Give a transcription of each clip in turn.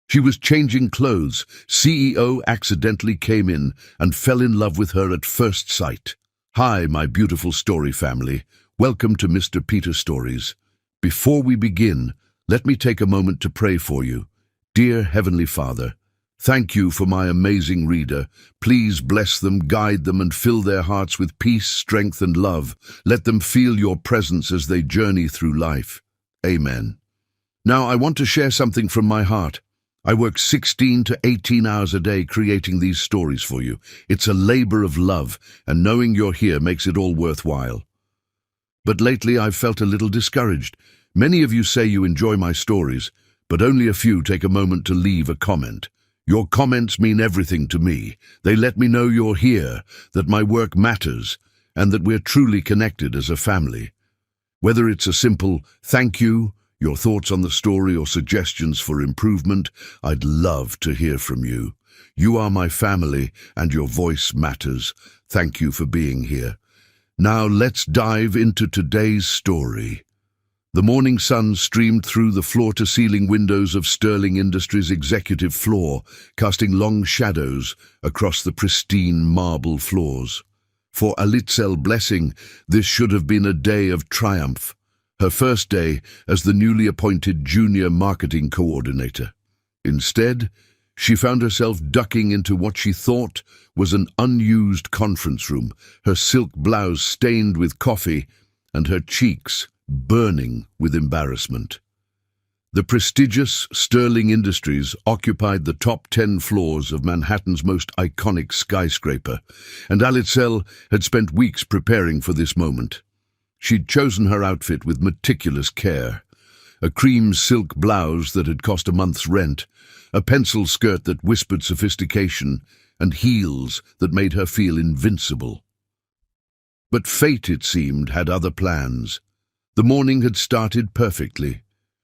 She was changing clothes. CEO accidentally came in and fell in love with her at first sight. Hi, my beautiful story family. Welcome to Mr. Peter Stories. Before we begin, let me take a moment to pray for you. Dear Heavenly Father, thank you for my amazing reader. Please bless them, guide them, and fill their hearts with peace, strength, and love. Let them feel your presence as they journey through life. Amen. Now, I want to share something from my heart. I work 16 to 18 hours a day creating these stories for you. It's a labor of love, and knowing you're here makes it all worthwhile. But lately I've felt a little discouraged. Many of you say you enjoy my stories, but only a few take a moment to leave a comment. Your comments mean everything to me. They let me know you're here, that my work matters, and that we're truly connected as a family. Whether it's a simple thank you, your thoughts on the story, or suggestions for improvement, I'd love to hear from you. You are my family, and your voice matters. Thank you for being here. Now let's dive into today's story. The morning sun streamed through the floor-to-ceiling windows of Sterling Industries' executive floor, casting long shadows across the pristine marble floors. For Alitzel Blessing, this should have been a day of triumph. Her first day as the newly appointed junior marketing coordinator. Instead, she found herself ducking into what she thought was an unused conference room, her silk blouse stained with coffee and her cheeks burning with embarrassment. The prestigious Sterling Industries occupied the top 10 floors of Manhattan's most iconic skyscraper, and Alitzel had spent weeks preparing for this moment. She'd chosen her outfit with meticulous care. A cream silk blouse that had cost a month's rent, a pencil skirt that whispered sophistication, and heels that made her feel invincible. But fate, it seemed, had other plans. The morning had started perfectly.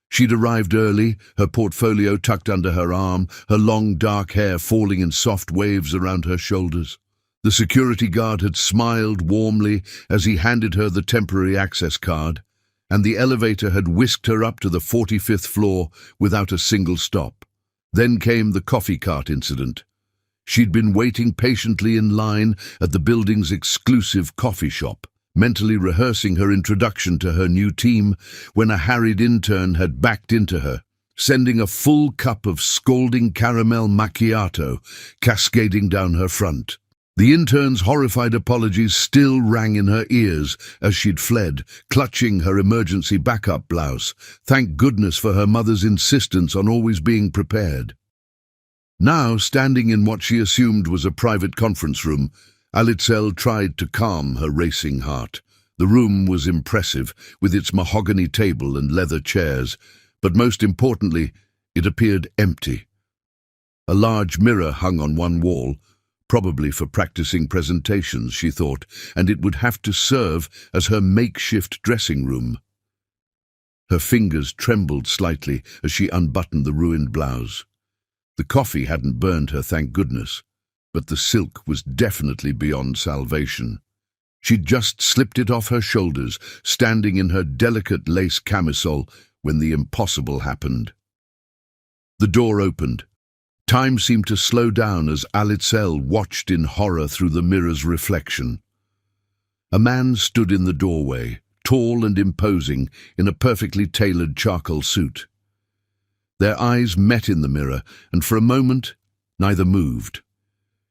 She'd arrived early, her portfolio tucked under her arm, her long dark hair falling in soft waves around her shoulders. The security guard had smiled warmly as he handed her the temporary access card, and the elevator had whisked her up to the 45th floor without a single stop. Then came the coffee cart incident. She'd been waiting patiently in line at the building's exclusive coffee shop, mentally rehearsing her introduction to her new team, when a harried intern had backed into her, sending a full cup of scalding caramel macchiato cascading down her front. The intern's horrified apologies still rang in her ears as she'd fled, clutching her emergency backup blouse. Thank goodness for her mother's insistence on always being prepared. Now, standing in what she assumed was a private conference room, Alitzel tried to calm her racing heart. The room was impressive, with its mahogany table and leather chairs, but most importantly, it appeared empty. A large mirror hung on one wall, probably for practicing presentations, she thought, and it would have to serve as her makeshift dressing room. Her fingers trembled slightly as she unbuttoned the ruined blouse. The coffee hadn't burned her, thank goodness, but the silk was definitely beyond salvation. She'd just slipped it off her shoulders, standing in her delicate lace camisole, when the impossible happened. The door opened. Time seemed to slow down as Alitzel watched in horror through the mirror's reflection. A man stood in the doorway, tall and imposing, in a perfectly tailored charcoal suit. Their eyes met in the mirror, and for a moment, neither moved.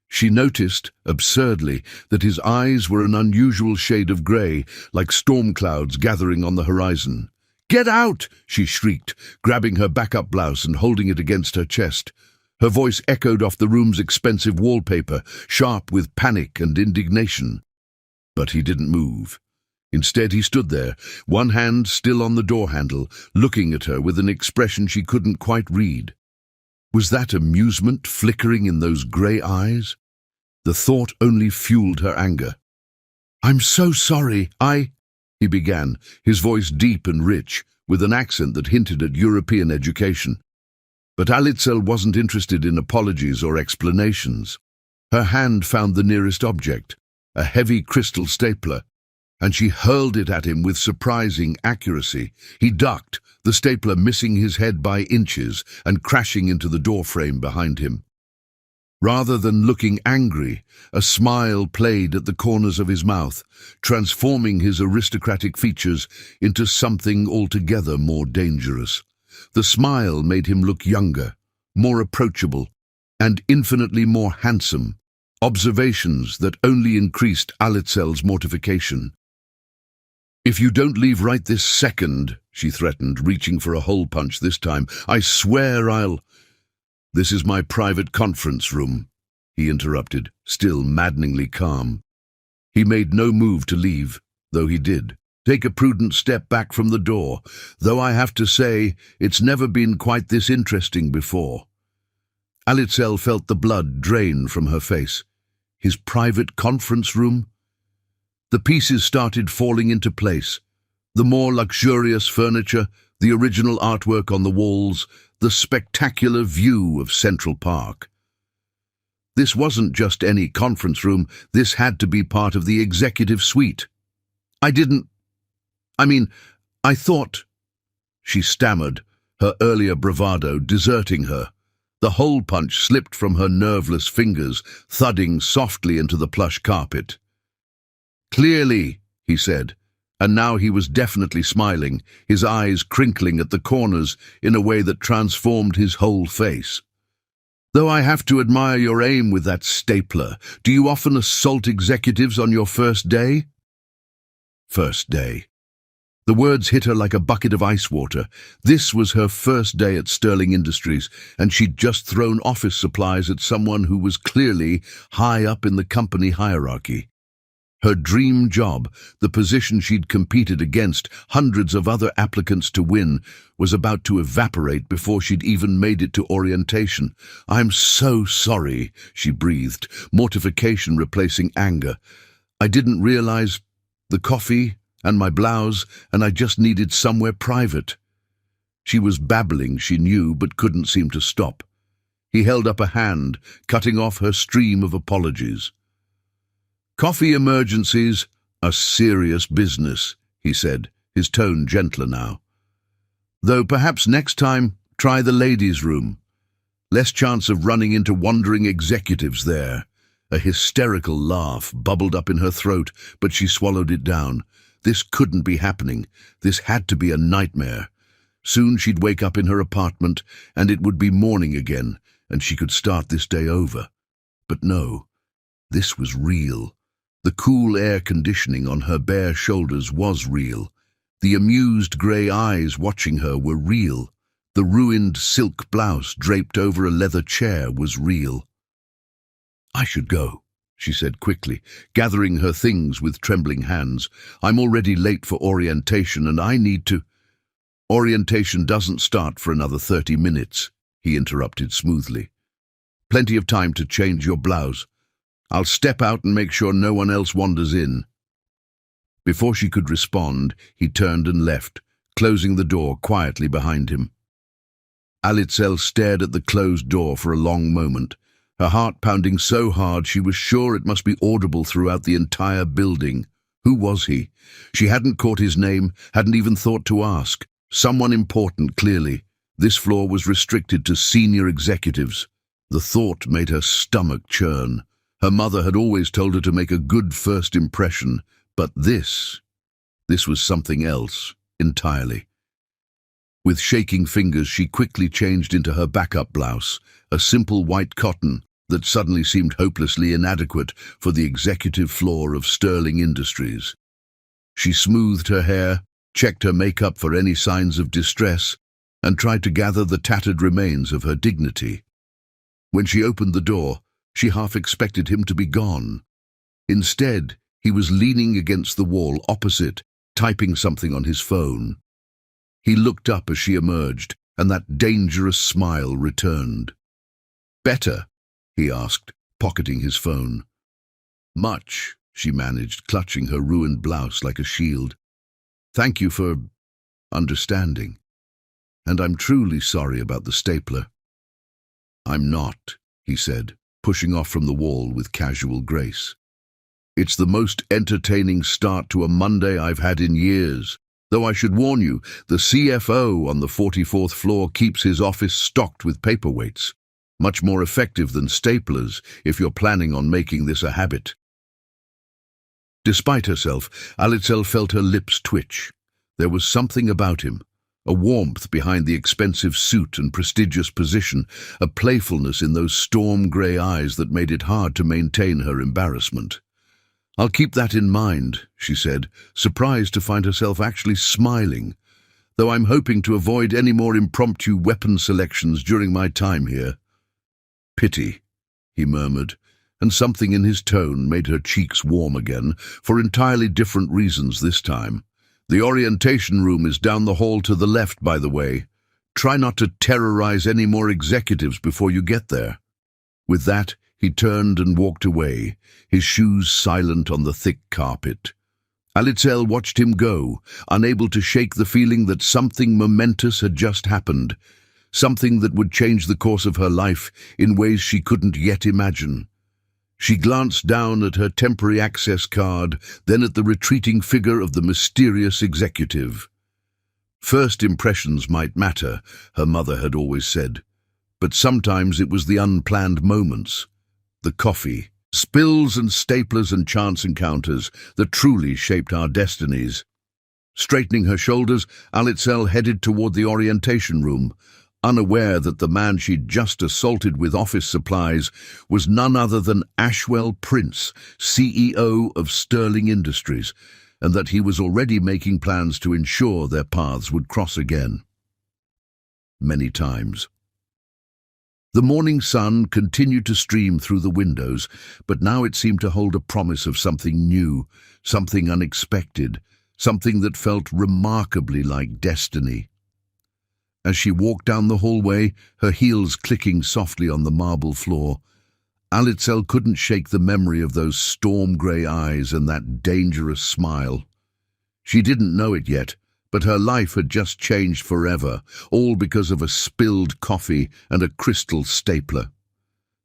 She noticed, absurdly, that his eyes were an unusual shade of grey, like storm clouds gathering on the horizon. "Get out!" she shrieked, grabbing her backup blouse and holding it against her chest. Her voice echoed off the room's expensive wallpaper, sharp with panic and indignation. But he didn't move. Instead, he stood there, one hand still on the door handle, looking at her with an expression she couldn't quite read. Was that amusement flickering in those grey eyes? The thought only fueled her anger. "I'm so sorry, he began, his voice deep and rich, with an accent that hinted at European education. But Alitzel wasn't interested in apologies or explanations. Her hand found the nearest object, a heavy crystal stapler. and she hurled it at him with surprising accuracy. He ducked, the stapler missing his head by inches and crashing into the doorframe behind him. Rather than looking angry, a smile played at the corners of his mouth, transforming his aristocratic features into something altogether more dangerous. The smile made him look younger, more approachable, and infinitely more handsome, observations that only increased Alitzel's mortification. "If you don't leave right this second," she threatened, reaching for a hole punch this time, "I swear I'll—" "This is my private conference room," he interrupted, still maddeningly calm. He made no move to leave, though he did take a prudent step back from the door, though I have to say it's never been quite this interesting before. Alitzel felt the blood drain from her face. His private conference room? The pieces started falling into place. The more luxurious furniture, the original artwork on the walls, the spectacular view of Central Park. This wasn't just any conference room, this had to be part of the executive suite. I thought, she stammered, her earlier bravado deserting her. The hole punch slipped from her nerveless fingers, thudding softly into the plush carpet. "Clearly," he said, and now he was definitely smiling, his eyes crinkling at the corners in a way that transformed his whole face. "Though I have to admire your aim with that stapler. Do you often assault executives on your first day?" First day. The words hit her like a bucket of ice water. This was her first day at Sterling Industries, and she'd just thrown office supplies at someone who was clearly high up in the company hierarchy. Her dream job, the position she'd competed against hundreds of other applicants to win, was about to evaporate before she'd even made it to orientation. "I'm so sorry," she breathed, mortification replacing anger. "I didn't realize the coffee and my blouse, and I just needed somewhere private." She was babbling, she knew, but couldn't seem to stop. He held up a hand, cutting off her stream of apologies. "Coffee emergencies are serious business," he said, his tone gentler now. "Though perhaps next time, try the ladies' room. Less chance of running into wandering executives there." A hysterical laugh bubbled up in her throat, but she swallowed it down. This couldn't be happening. This had to be a nightmare. Soon she'd wake up in her apartment, and it would be morning again, and she could start this day over. But no, this was real. The cool air conditioning on her bare shoulders was real. The amused grey eyes watching her were real. The ruined silk blouse draped over a leather chair was real. "I should go," she said quickly, gathering her things with trembling hands. "I'm already late for orientation, and I need to—" "Orientation doesn't start for another 30 minutes, he interrupted smoothly. "Plenty of time to change your blouse. I'll step out and make sure no one else wanders in." Before she could respond, he turned and left, closing the door quietly behind him. Alitzel stared at the closed door for a long moment, her heart pounding so hard she was sure it must be audible throughout the entire building. Who was he? She hadn't caught his name, hadn't even thought to ask. Someone important, clearly. This floor was restricted to senior executives. The thought made her stomach churn. Her mother had always told her to make a good first impression, but this was something else entirely. With shaking fingers, she quickly changed into her backup blouse, a simple white cotton that suddenly seemed hopelessly inadequate for the executive floor of Sterling Industries. She smoothed her hair, checked her makeup for any signs of distress, and tried to gather the tattered remains of her dignity. When she opened the door, she half expected him to be gone. Instead, he was leaning against the wall opposite, typing something on his phone. He looked up as she emerged, and that dangerous smile returned. "Better?" he asked, pocketing his phone. "Much," she managed, clutching her ruined blouse like a shield. "Thank you for understanding. And I'm truly sorry about the stapler." "I'm not," he said, pushing off from the wall with casual grace. It's the most entertaining start to a Monday I've had in years. Though I should warn you, the CFO on the 44th floor keeps his office stocked with paperweights. Much more effective than staplers if you're planning on making this a habit. Despite herself, Alitzel felt her lips twitch. There was something about him, a warmth behind the expensive suit and prestigious position, a playfulness in those storm-grey eyes that made it hard to maintain her embarrassment. "I'll keep that in mind," she said, surprised to find herself actually smiling, "though I'm hoping to avoid any more impromptu weapon selections during my time here." "Pity," he murmured, and something in his tone made her cheeks warm again, for entirely different reasons this time. "The orientation room is down the hall to the left, by the way. Try not to terrorize any more executives before you get there." With that, he turned and walked away, his shoes silent on the thick carpet. Alitzel watched him go, unable to shake the feeling that something momentous had just happened, something that would change the course of her life in ways she couldn't yet imagine. She glanced down at her temporary access card, then at the retreating figure of the mysterious executive. First impressions might matter, her mother had always said, but sometimes it was the unplanned moments, the coffee, spills and staplers and chance encounters that truly shaped our destinies. Straightening her shoulders, Alitzel headed toward the orientation room, unaware that the man she'd just assaulted with office supplies was none other than Ashwell Prince, CEO of Sterling Industries, and that he was already making plans to ensure their paths would cross again. Many times. The morning sun continued to stream through the windows, but now it seemed to hold a promise of something new, something unexpected, something that felt remarkably like destiny. As she walked down the hallway, her heels clicking softly on the marble floor, Alitzel couldn't shake the memory of those storm-grey eyes and that dangerous smile. She didn't know it yet, but her life had just changed forever, all because of a spilled coffee and a crystal stapler.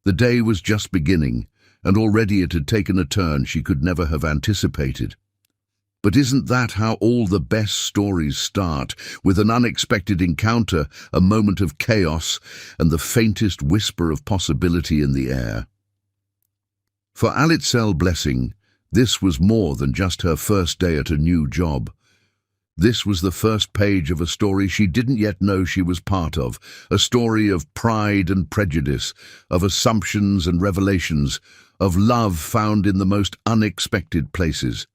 The day was just beginning, and already it had taken a turn she could never have anticipated. But isn't that how all the best stories start, with an unexpected encounter, a moment of chaos, and the faintest whisper of possibility in the air? For Alitzel Blessing, this was more than just her first day at a new job. This was the first page of a story she didn't yet know she was part of, a story of pride and prejudice, of assumptions and revelations, of love found in the most unexpected places.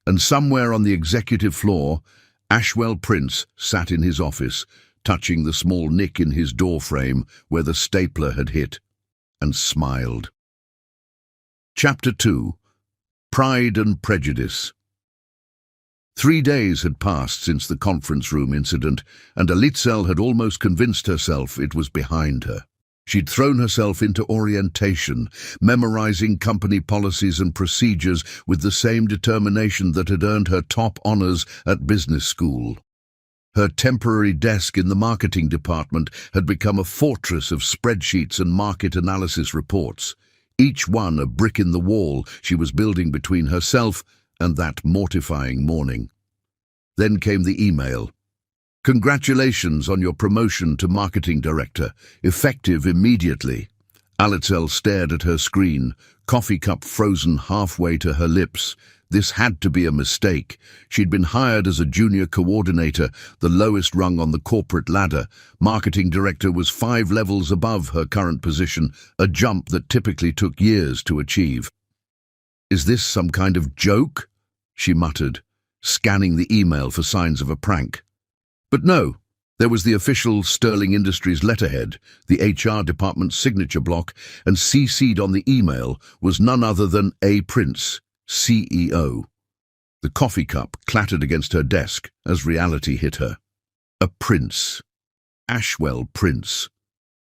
And somewhere on the executive floor, Ashwell Prince sat in his office, touching the small nick in his doorframe where the stapler had hit, and smiled. Chapter 2. Pride and Prejudice. 3 days had passed since the conference room incident, and Alitzel had almost convinced herself it was behind her. She'd thrown herself into orientation, memorizing company policies and procedures with the same determination that had earned her top honors at business school. Her temporary desk in the marketing department had become a fortress of spreadsheets and market analysis reports, each one a brick in the wall she was building between herself and that mortifying morning. Then came the email. "Congratulations on your promotion to marketing director, effective immediately." Alitzel stared at her screen, coffee cup frozen halfway to her lips. This had to be a mistake. She'd been hired as a junior coordinator, the lowest rung on the corporate ladder. Marketing director was 5 levels above her current position, a jump that typically took years to achieve. "Is this some kind of joke?" she muttered, scanning the email for signs of a prank. But no, there was the official Sterling Industries letterhead, the HR department's signature block, and CC'd on the email was none other than A. Prince, CEO. The coffee cup clattered against her desk as reality hit her. A prince. Ashwell Prince.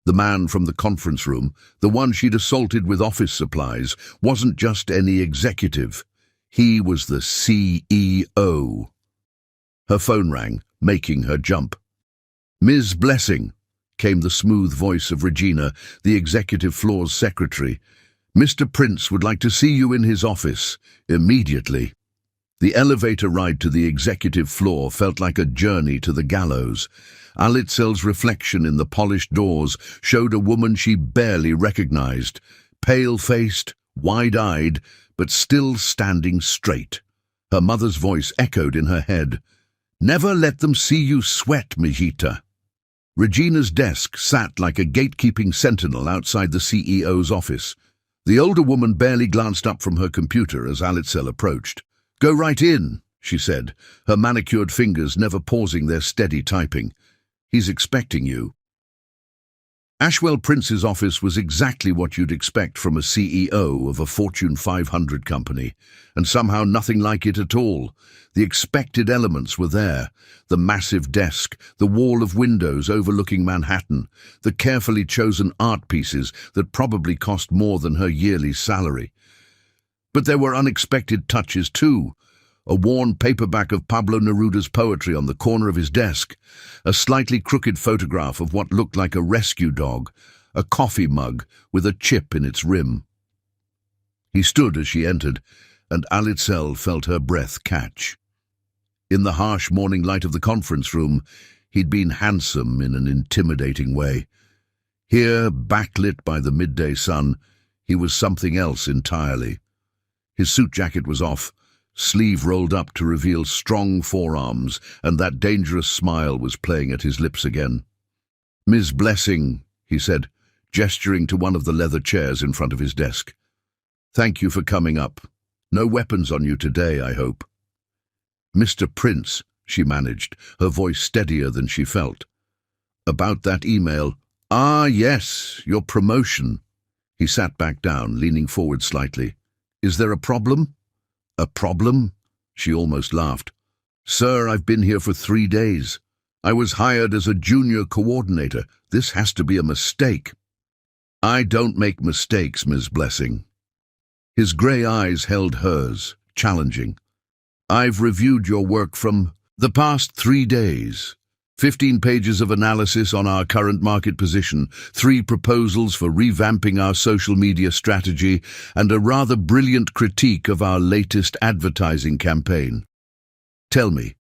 The man from the conference room, the one she'd assaulted with office supplies, wasn't just any executive. He was the CEO. Her phone rang, making her jump. "Ms. Blessing," came the smooth voice of Regina, the executive floor's secretary. Mr. Prince would like to see you in his office, immediately. The elevator ride to the executive floor felt like a journey to the gallows. Alitzel's reflection in the polished doors showed a woman she barely recognized, pale-faced, wide-eyed, but still standing straight. Her mother's voice echoed in her head. "Never let them see you sweat, Mijita." Regina's desk sat like a gatekeeping sentinel outside the CEO's office. The older woman barely glanced up from her computer as Alitzel approached. "Go right in," she said, her manicured fingers never pausing their steady typing. "He's expecting you." Ashwell Prince's office was exactly what you'd expect from a CEO of a Fortune 500 company, and somehow nothing like it at all. The expected elements were there: the massive desk, the wall of windows overlooking Manhattan, the carefully chosen art pieces that probably cost more than her yearly salary. But there were unexpected touches too. A worn paperback of Pablo Neruda's poetry on the corner of his desk, a slightly crooked photograph of what looked like a rescue dog, a coffee mug with a chip in its rim. He stood as she entered, and Alitzel felt her breath catch. In the harsh morning light of the conference room, he'd been handsome in an intimidating way. Here, backlit by the midday sun, he was something else entirely. His suit jacket was off, sleeve rolled up to reveal strong forearms, and that dangerous smile was playing at his lips again. "Ms. Blessing," he said, gesturing to one of the leather chairs in front of his desk. "Thank you for coming up. No weapons on you today, I hope." "Mr. Prince," she managed, her voice steadier than she felt. "About that email." "Ah, yes, your promotion." He sat back down, leaning forward slightly. "Is there a problem?" "A problem?" She almost laughed. "Sir, I've been here for 3 days. I was hired as a junior coordinator. This has to be a mistake." "I don't make mistakes, Ms. Blessing." His grey eyes held hers, challenging. "I've reviewed your work from the past 3 days. 15 pages of analysis on our current market position, 3 proposals for revamping our social media strategy, and a rather brilliant critique of our latest advertising campaign. Tell me,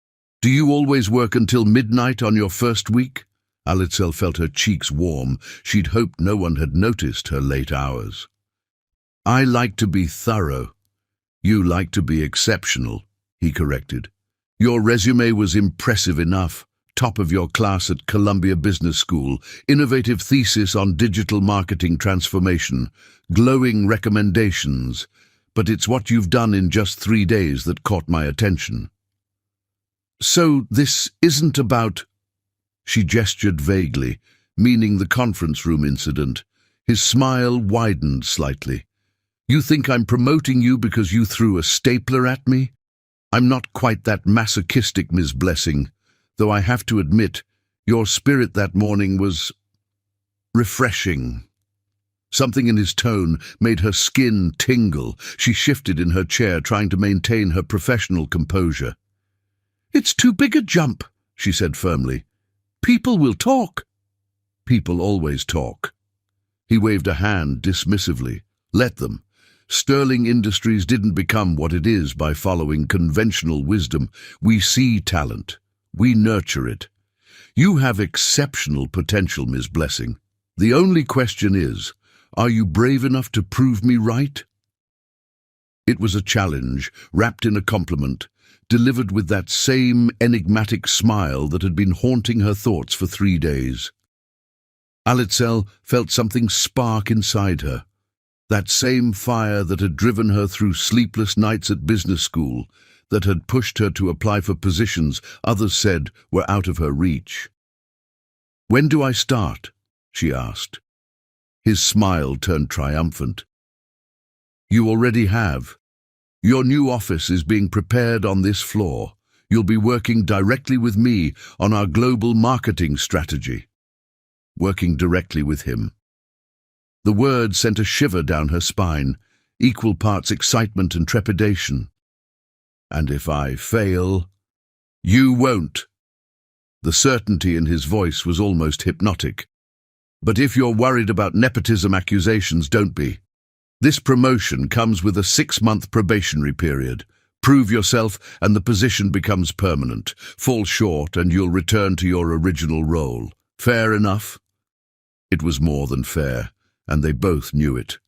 do you always work until midnight on your first week?" Alitzel felt her cheeks warm. She'd hoped no one had noticed her late hours. "I like to be thorough." "You like to be exceptional," he corrected. "Your resume was impressive enough. Top of your class at Columbia Business School, innovative thesis on digital marketing transformation, glowing recommendations, but it's what you've done in just 3 days that caught my attention." "So this isn't about—" She gestured vaguely, meaning the conference room incident. His smile widened slightly. "You think I'm promoting you because you threw a stapler at me? I'm not quite that masochistic, Ms. Blessing. Though I have to admit, your spirit that morning was refreshing." Something in his tone made her skin tingle. She shifted in her chair, trying to maintain her professional composure. "It's too big a jump," she said firmly. "People will talk." "People always talk." He waved a hand dismissively. "Let them. Sterling Industries didn't become what it is by following conventional wisdom. We see talent. We nurture it. You have exceptional potential, Ms. Blessing. The only question is, are you brave enough to prove me right?" It was a challenge, wrapped in a compliment, delivered with that same enigmatic smile that had been haunting her thoughts for 3 days. Alitzel felt something spark inside her. That same fire that had driven her through sleepless nights at business school, that had pushed her to apply for positions others said were out of her reach. "When do I start?" she asked. His smile turned triumphant. "You already have. Your new office is being prepared on this floor. You'll be working directly with me on our global marketing strategy." Working directly with him. The word sent a shiver down her spine, equal parts excitement and trepidation. "And if I fail?" "You won't." The certainty in his voice was almost hypnotic. "But if you're worried about nepotism accusations, don't be. This promotion comes with a 6-month probationary period. Prove yourself and the position becomes permanent. Fall short and you'll return to your original role. Fair enough? It was more than fair, and they both knew it.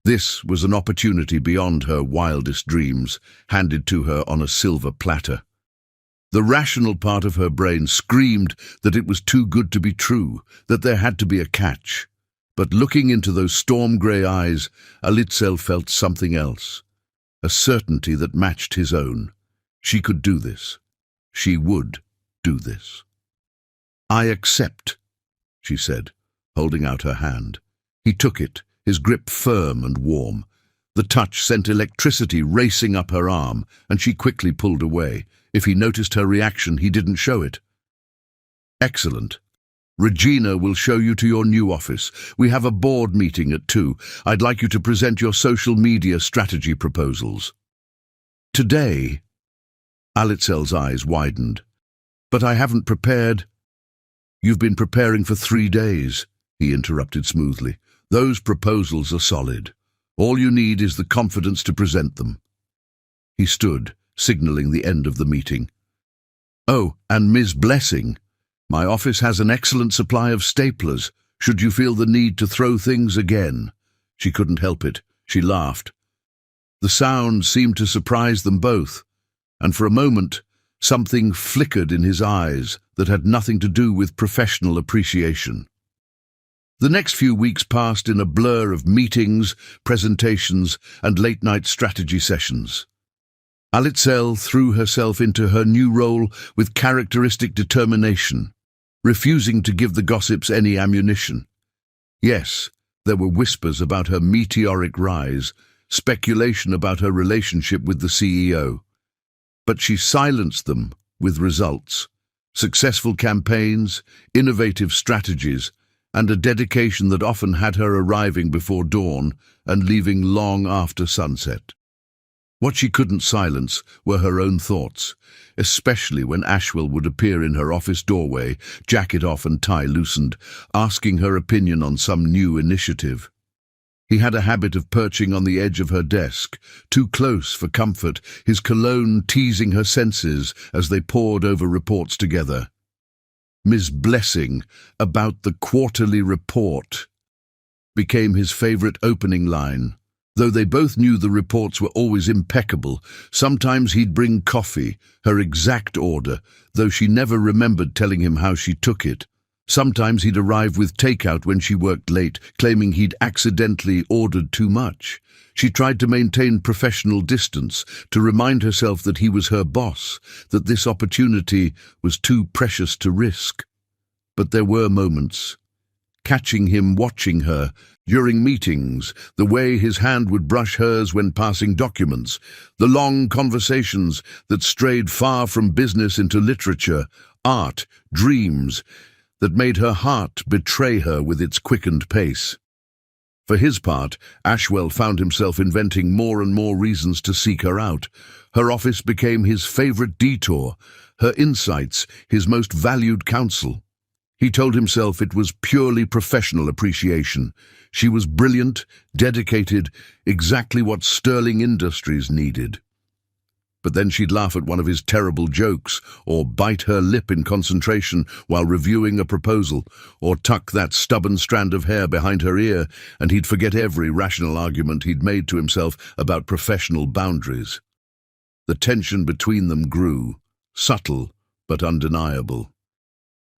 This was an opportunity beyond her wildest dreams, handed to her on a silver platter. The rational part of her brain screamed that it was too good to be true, that there had to be a catch. But looking into those storm-grey eyes, Alitzel felt something else, a certainty that matched his own. She could do this. She would do this. "I accept," she said, holding out her hand. He took it, his grip firm and warm. The touch sent electricity racing up her arm, and she quickly pulled away. If he noticed her reaction, he didn't show it. "Excellent. Regina will show you to your new office. We have a board meeting at 2. I'd like you to present your social media strategy proposals." "Today?" Alitzel's eyes widened. "But I haven't prepared." "You've been preparing for 3 days," he interrupted smoothly. "Those proposals are solid. All you need is the confidence to present them." He stood, signaling the end of the meeting. "Oh, and Ms. Blessing, my office has an excellent supply of staplers, should you feel the need to throw things again." She couldn't help it. She laughed. The sound seemed to surprise them both, and for a moment, something flickered in his eyes that had nothing to do with professional appreciation. The next few weeks passed in a blur of meetings, presentations, and late-night strategy sessions. Alitzel threw herself into her new role with characteristic determination, refusing to give the gossips any ammunition. Yes, there were whispers about her meteoric rise, speculation about her relationship with the CEO. But she silenced them with results, successful campaigns, innovative strategies, and a dedication that often had her arriving before dawn and leaving long after sunset. What she couldn't silence were her own thoughts, especially when Ashwell would appear in her office doorway, jacket off and tie loosened, asking her opinion on some new initiative. He had a habit of perching on the edge of her desk, too close for comfort, his cologne teasing her senses as they pored over reports together. "Ms. Blessing, about the quarterly report," became his favourite opening line. Though they both knew the reports were always impeccable, sometimes he'd bring coffee, her exact order, though she never remembered telling him how she took it. Sometimes he'd arrive with takeout when she worked late, claiming he'd accidentally ordered too much. She tried to maintain professional distance, to remind herself that he was her boss, that this opportunity was too precious to risk. But there were moments, catching him watching her, during meetings, the way his hand would brush hers when passing documents, the long conversations that strayed far from business into literature, art, dreams, that made her heart betray her with its quickened pace. For his part, Ashwell found himself inventing more and more reasons to seek her out. Her office became his favourite detour, her insights his most valued counsel. He told himself it was purely professional appreciation. She was brilliant, dedicated, exactly what Sterling Industries needed. But then she'd laugh at one of his terrible jokes, or bite her lip in concentration while reviewing a proposal, or tuck that stubborn strand of hair behind her ear, and he'd forget every rational argument he'd made to himself about professional boundaries. The tension between them grew, subtle but undeniable.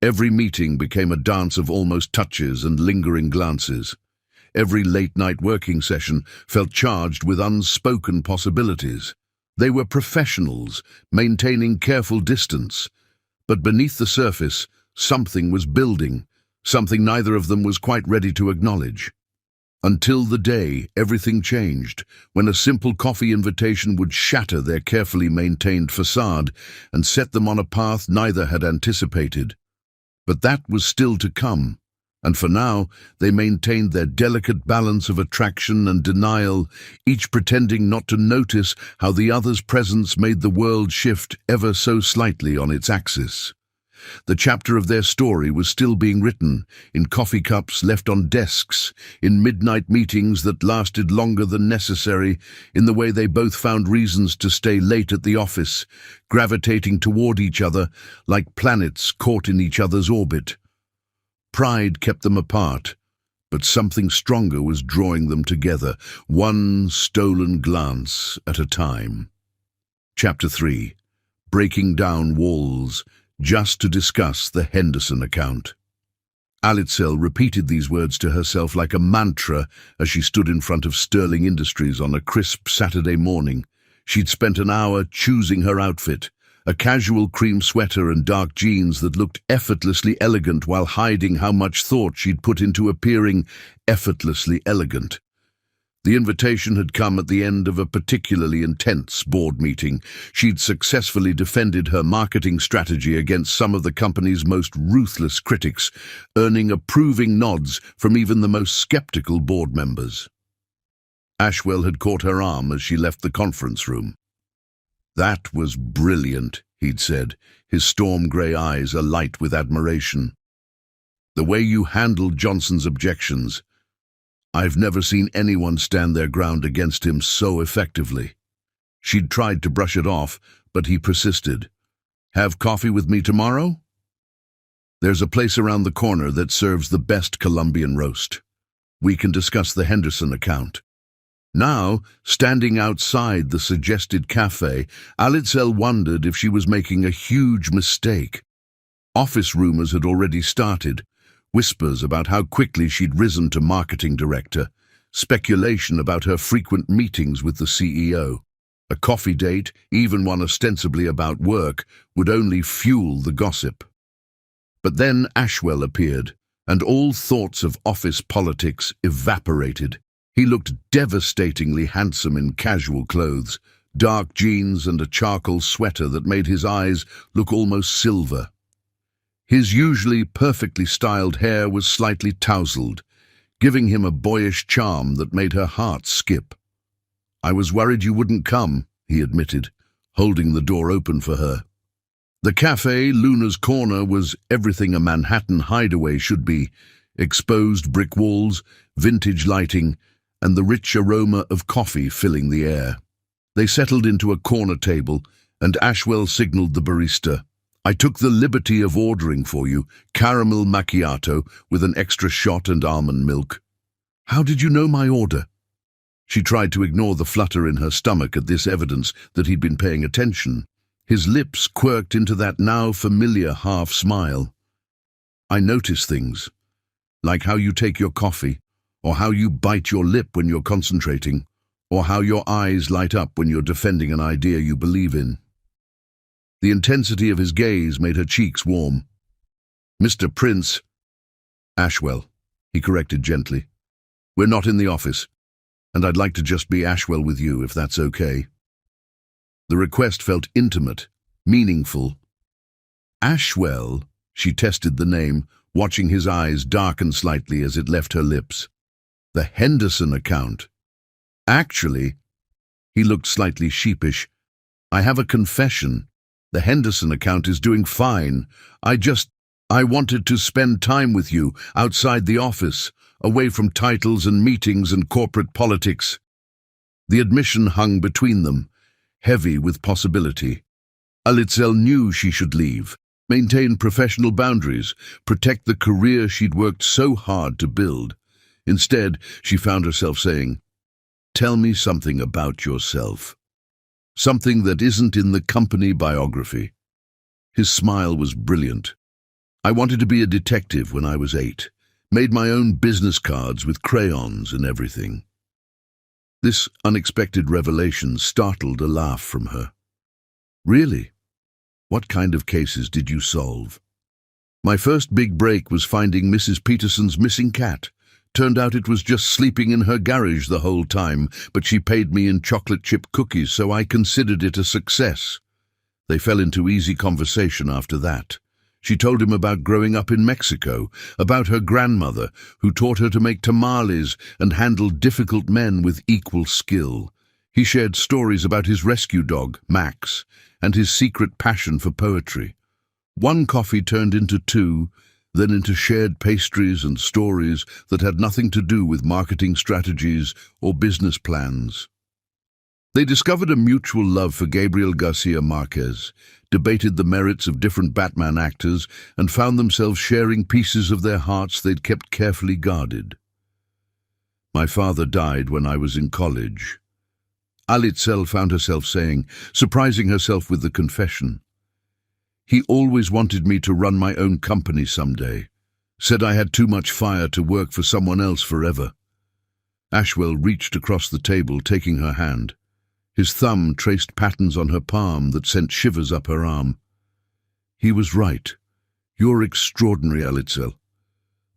Every meeting became a dance of almost touches and lingering glances. Every late-night working session felt charged with unspoken possibilities. They were professionals, maintaining careful distance. But beneath the surface, something was building, something neither of them was quite ready to acknowledge. Until the day everything changed, when a simple coffee invitation would shatter their carefully maintained facade and set them on a path neither had anticipated. But that was still to come, and for now they maintained their delicate balance of attraction and denial, each pretending not to notice how the other's presence made the world shift ever so slightly on its axis. The chapter of their story was still being written, in coffee cups left on desks, in midnight meetings that lasted longer than necessary, in the way they both found reasons to stay late at the office, gravitating toward each other like planets caught in each other's orbit. Pride kept them apart, but something stronger was drawing them together, one stolen glance at a time. Chapter 3. Breaking Down Walls, just to discuss the Henderson account. Alitzel repeated these words to herself like a mantra as she stood in front of Sterling Industries on a crisp Saturday morning. She'd spent an hour choosing her outfit, a casual cream sweater and dark jeans that looked effortlessly elegant while hiding how much thought she'd put into appearing effortlessly elegant. The invitation had come at the end of a particularly intense board meeting. She'd successfully defended her marketing strategy against some of the company's most ruthless critics, earning approving nods from even the most skeptical board members. Ashwell had caught her arm as she left the conference room. "That was brilliant," he'd said, his storm-grey eyes alight with admiration. "The way you handled Johnson's objections. I've never seen anyone stand their ground against him so effectively." She'd tried to brush it off, but he persisted. "Have coffee with me tomorrow? There's a place around the corner that serves the best Colombian roast. We can discuss the Henderson account." Now, standing outside the suggested cafe, Alitzel wondered if she was making a huge mistake. Office rumors had already started. Whispers about how quickly she'd risen to marketing director, speculation about her frequent meetings with the CEO. A coffee date, even one ostensibly about work, would only fuel the gossip. But then Ashwell appeared, and all thoughts of office politics evaporated. He looked devastatingly handsome in casual clothes, dark jeans and a charcoal sweater that made his eyes look almost silver. His usually perfectly styled hair was slightly tousled, giving him a boyish charm that made her heart skip. "I was worried you wouldn't come," he admitted, holding the door open for her. The cafe, Luna's Corner, was everything a Manhattan hideaway should be: exposed brick walls, vintage lighting, and the rich aroma of coffee filling the air. They settled into a corner table, and Ashwell signaled the barista. "I took the liberty of ordering for you caramel macchiato with an extra shot and almond milk." "How did you know my order?" She tried to ignore the flutter in her stomach at this evidence that he'd been paying attention. His lips quirked into that now familiar half-smile. "I notice things, like how you take your coffee, or how you bite your lip when you're concentrating, or how your eyes light up when you're defending an idea you believe in." The intensity of his gaze made her cheeks warm. "Mr. Prince—" "Ashwell," he corrected gently. "We're not in the office, and I'd like to just be Ashwell with you, if that's okay." The request felt intimate, meaningful. "Ashwell," she tested the name, watching his eyes darken slightly as it left her lips. "The Henderson account. Actually," he looked slightly sheepish, "I have a confession. The Henderson account is doing fine. I wanted to spend time with you, outside the office, away from titles and meetings and corporate politics." The admission hung between them, heavy with possibility. Alitzel knew she should leave, maintain professional boundaries, protect the career she'd worked so hard to build. Instead, she found herself saying, "Tell me something about yourself. Something that isn't in the company biography." His smile was brilliant. "I wanted to be a detective when I was 8. Made my own business cards with crayons and everything." This unexpected revelation startled a laugh from her. "Really? What kind of cases did you solve?" "My first big break was finding Mrs. Peterson's missing cat. Turned out it was just sleeping in her garage the whole time, but she paid me in chocolate chip cookies, so I considered it a success." They fell into easy conversation after that. She told him about growing up in Mexico, about her grandmother, who taught her to make tamales and handle difficult men with equal skill. He shared stories about his rescue dog, Max, and his secret passion for poetry. One coffee turned into two, then into shared pastries and stories that had nothing to do with marketing strategies or business plans. They discovered a mutual love for Gabriel Garcia Marquez, debated the merits of different Batman actors, and found themselves sharing pieces of their hearts they'd kept carefully guarded. My father died when I was in college. Alitzel found herself saying, surprising herself with the confession. He always wanted me to run my own company someday. Said I had too much fire to work for someone else forever. Ashwell reached across the table, taking her hand. His thumb traced patterns on her palm that sent shivers up her arm. He was right. You're extraordinary, Alitzel.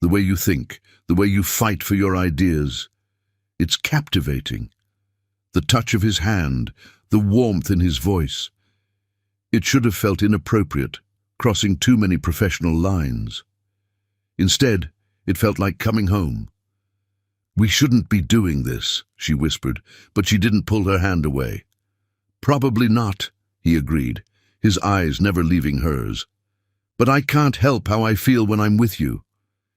The way you think, the way you fight for your ideas. It's captivating. The touch of his hand, the warmth in his voice. It should have felt inappropriate, crossing too many professional lines. Instead, it felt like coming home. We shouldn't be doing this, she whispered, but she didn't pull her hand away. Probably not, he agreed, his eyes never leaving hers. But I can't help how I feel when I'm with you,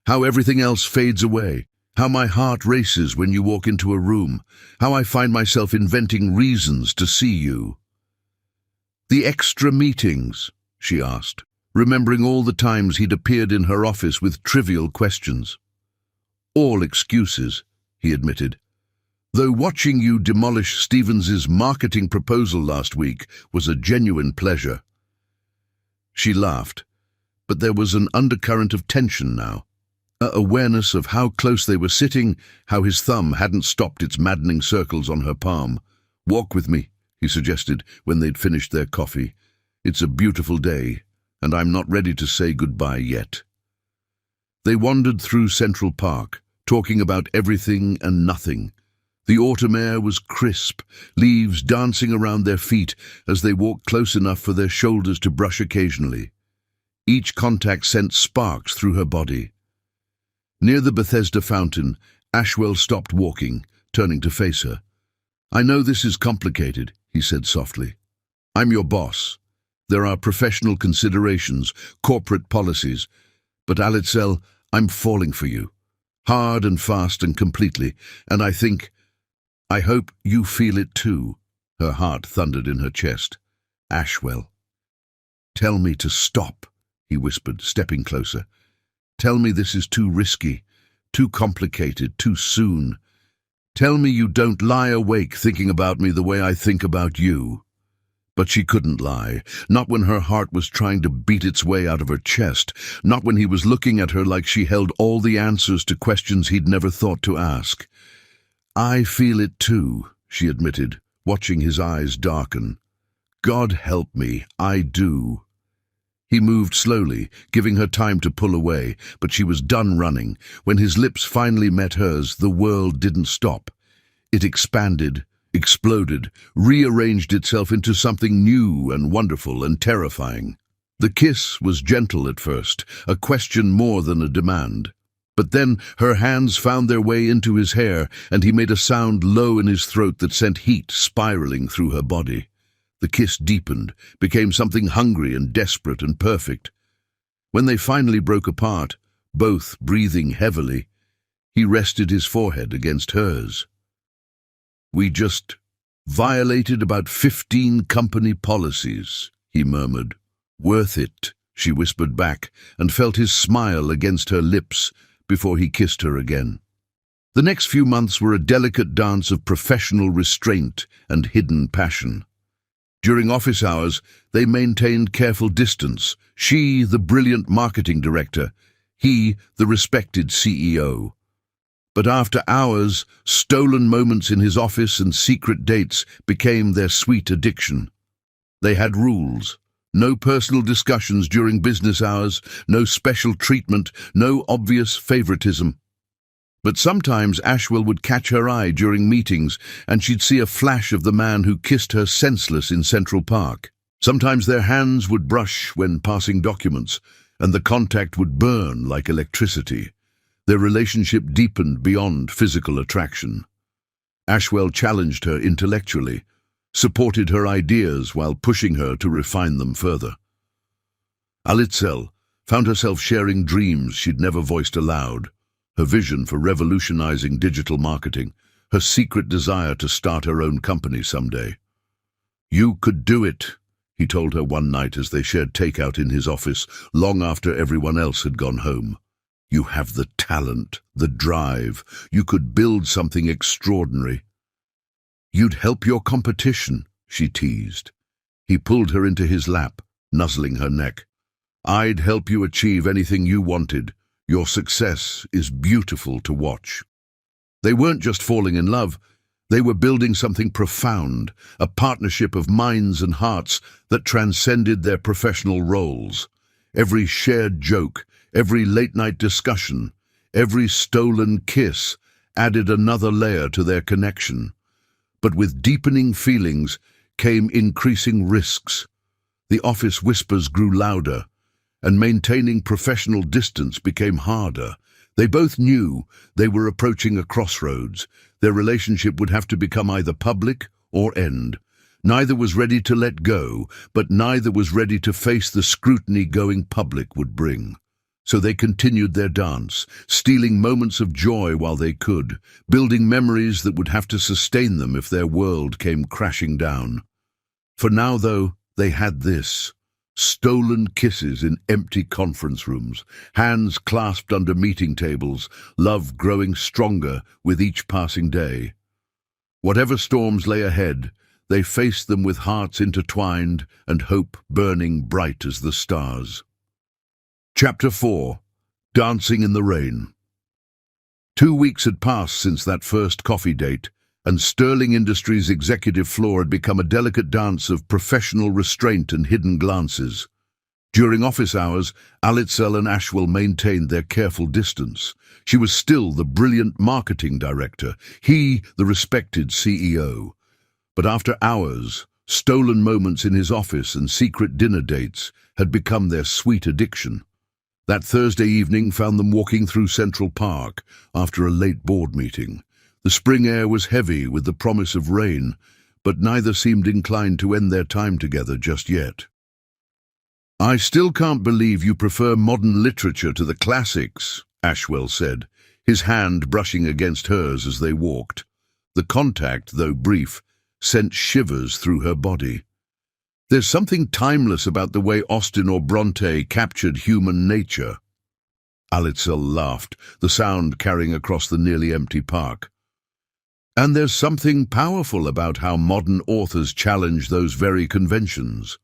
how everything else fades away, how my heart races when you walk into a room, how I find myself inventing reasons to see you. The extra meetings, she asked, remembering all the times he'd appeared in her office with trivial questions. All excuses, he admitted. Though watching you demolish Stevens's marketing proposal last week was a genuine pleasure. She laughed, but there was an undercurrent of tension now. Awareness of how close they were sitting, how his thumb hadn't stopped its maddening circles on her palm. Walk with me, he suggested when they'd finished their coffee. It's a beautiful day, and I'm not ready to say goodbye yet. They wandered through Central Park, talking about everything and nothing. The autumn air was crisp, leaves dancing around their feet as they walked close enough for their shoulders to brush occasionally. Each contact sent sparks through her body. Near the Bethesda fountain, Ashwell stopped walking, turning to face her. I know this is complicated, he said softly. I'm your boss. There are professional considerations, corporate policies. But Alitzel, I'm falling for you. Hard and fast and completely, and I hope you feel it too. Her heart thundered in her chest. Ashwell. Tell me to stop, he whispered, stepping closer. Tell me this is too risky, too complicated, too soon. Tell me you don't lie awake thinking about me the way I think about you. But she couldn't lie, not when her heart was trying to beat its way out of her chest, not when he was looking at her like she held all the answers to questions he'd never thought to ask. I feel it too, she admitted, watching his eyes darken. God help me, I do. He moved slowly, giving her time to pull away, but she was done running. When his lips finally met hers, the world didn't stop. It expanded, exploded, rearranged itself into something new and wonderful and terrifying. The kiss was gentle at first, a question more than a demand. But then her hands found their way into his hair, and he made a sound low in his throat that sent heat spiraling through her body. The kiss deepened, became something hungry and desperate and perfect. When they finally broke apart, both breathing heavily, he rested his forehead against hers. We just violated about 15 company policies, he murmured. Worth it, she whispered back, and felt his smile against her lips before he kissed her again. The next few months were a delicate dance of professional restraint and hidden passion. During office hours, they maintained careful distance, she the brilliant marketing director, he the respected CEO. But after hours, stolen moments in his office and secret dates became their sweet addiction. They had rules. No personal discussions during business hours, no special treatment, no obvious favoritism. But sometimes Ashwell would catch her eye during meetings, and she'd see a flash of the man who kissed her senseless in Central Park. Sometimes their hands would brush when passing documents, and the contact would burn like electricity. Their relationship deepened beyond physical attraction. Ashwell challenged her intellectually, supported her ideas while pushing her to refine them further. Alitzel found herself sharing dreams she'd never voiced aloud, her vision for revolutionizing digital marketing, her secret desire to start her own company someday. "You could do it," he told her one night as they shared takeout in his office long after everyone else had gone home. "You have the talent, the drive. You could build something extraordinary." "You'd help your competition," she teased. He pulled her into his lap, nuzzling her neck. "I'd help you achieve anything you wanted. Your success is beautiful to watch." They weren't just falling in love, they were building something profound, a partnership of minds and hearts that transcended their professional roles. Every shared joke, every late-night discussion, every stolen kiss added another layer to their connection. But with deepening feelings came increasing risks. The office whispers grew louder, and maintaining professional distance became harder. They both knew they were approaching a crossroads. Their relationship would have to become either public or end. Neither was ready to let go, but neither was ready to face the scrutiny going public would bring. So they continued their dance, stealing moments of joy while they could, building memories that would have to sustain them if their world came crashing down. For now, though, they had this: stolen kisses in empty conference rooms, hands clasped under meeting tables, love growing stronger with each passing day. Whatever storms lay ahead, they faced them with hearts intertwined and hope burning bright as the stars. Chapter 4. Dancing in the Rain. 2 weeks had passed since that first coffee date, and Sterling Industries' executive floor had become a delicate dance of professional restraint and hidden glances. During office hours, Alitzel and Ashwell maintained their careful distance. She was still the brilliant marketing director, he the respected CEO. But after hours, stolen moments in his office and secret dinner dates had become their sweet addiction. That Thursday evening found them walking through Central Park after a late board meeting. The spring air was heavy with the promise of rain, but neither seemed inclined to end their time together just yet. "I still can't believe you prefer modern literature to the classics," Ashwell said, his hand brushing against hers as they walked. The contact, though brief, sent shivers through her body. "There's something timeless about the way Austen or Bronte captured human nature." Alitzel laughed, the sound carrying across the nearly empty park. "And there's something powerful about how modern authors challenge those very conventions.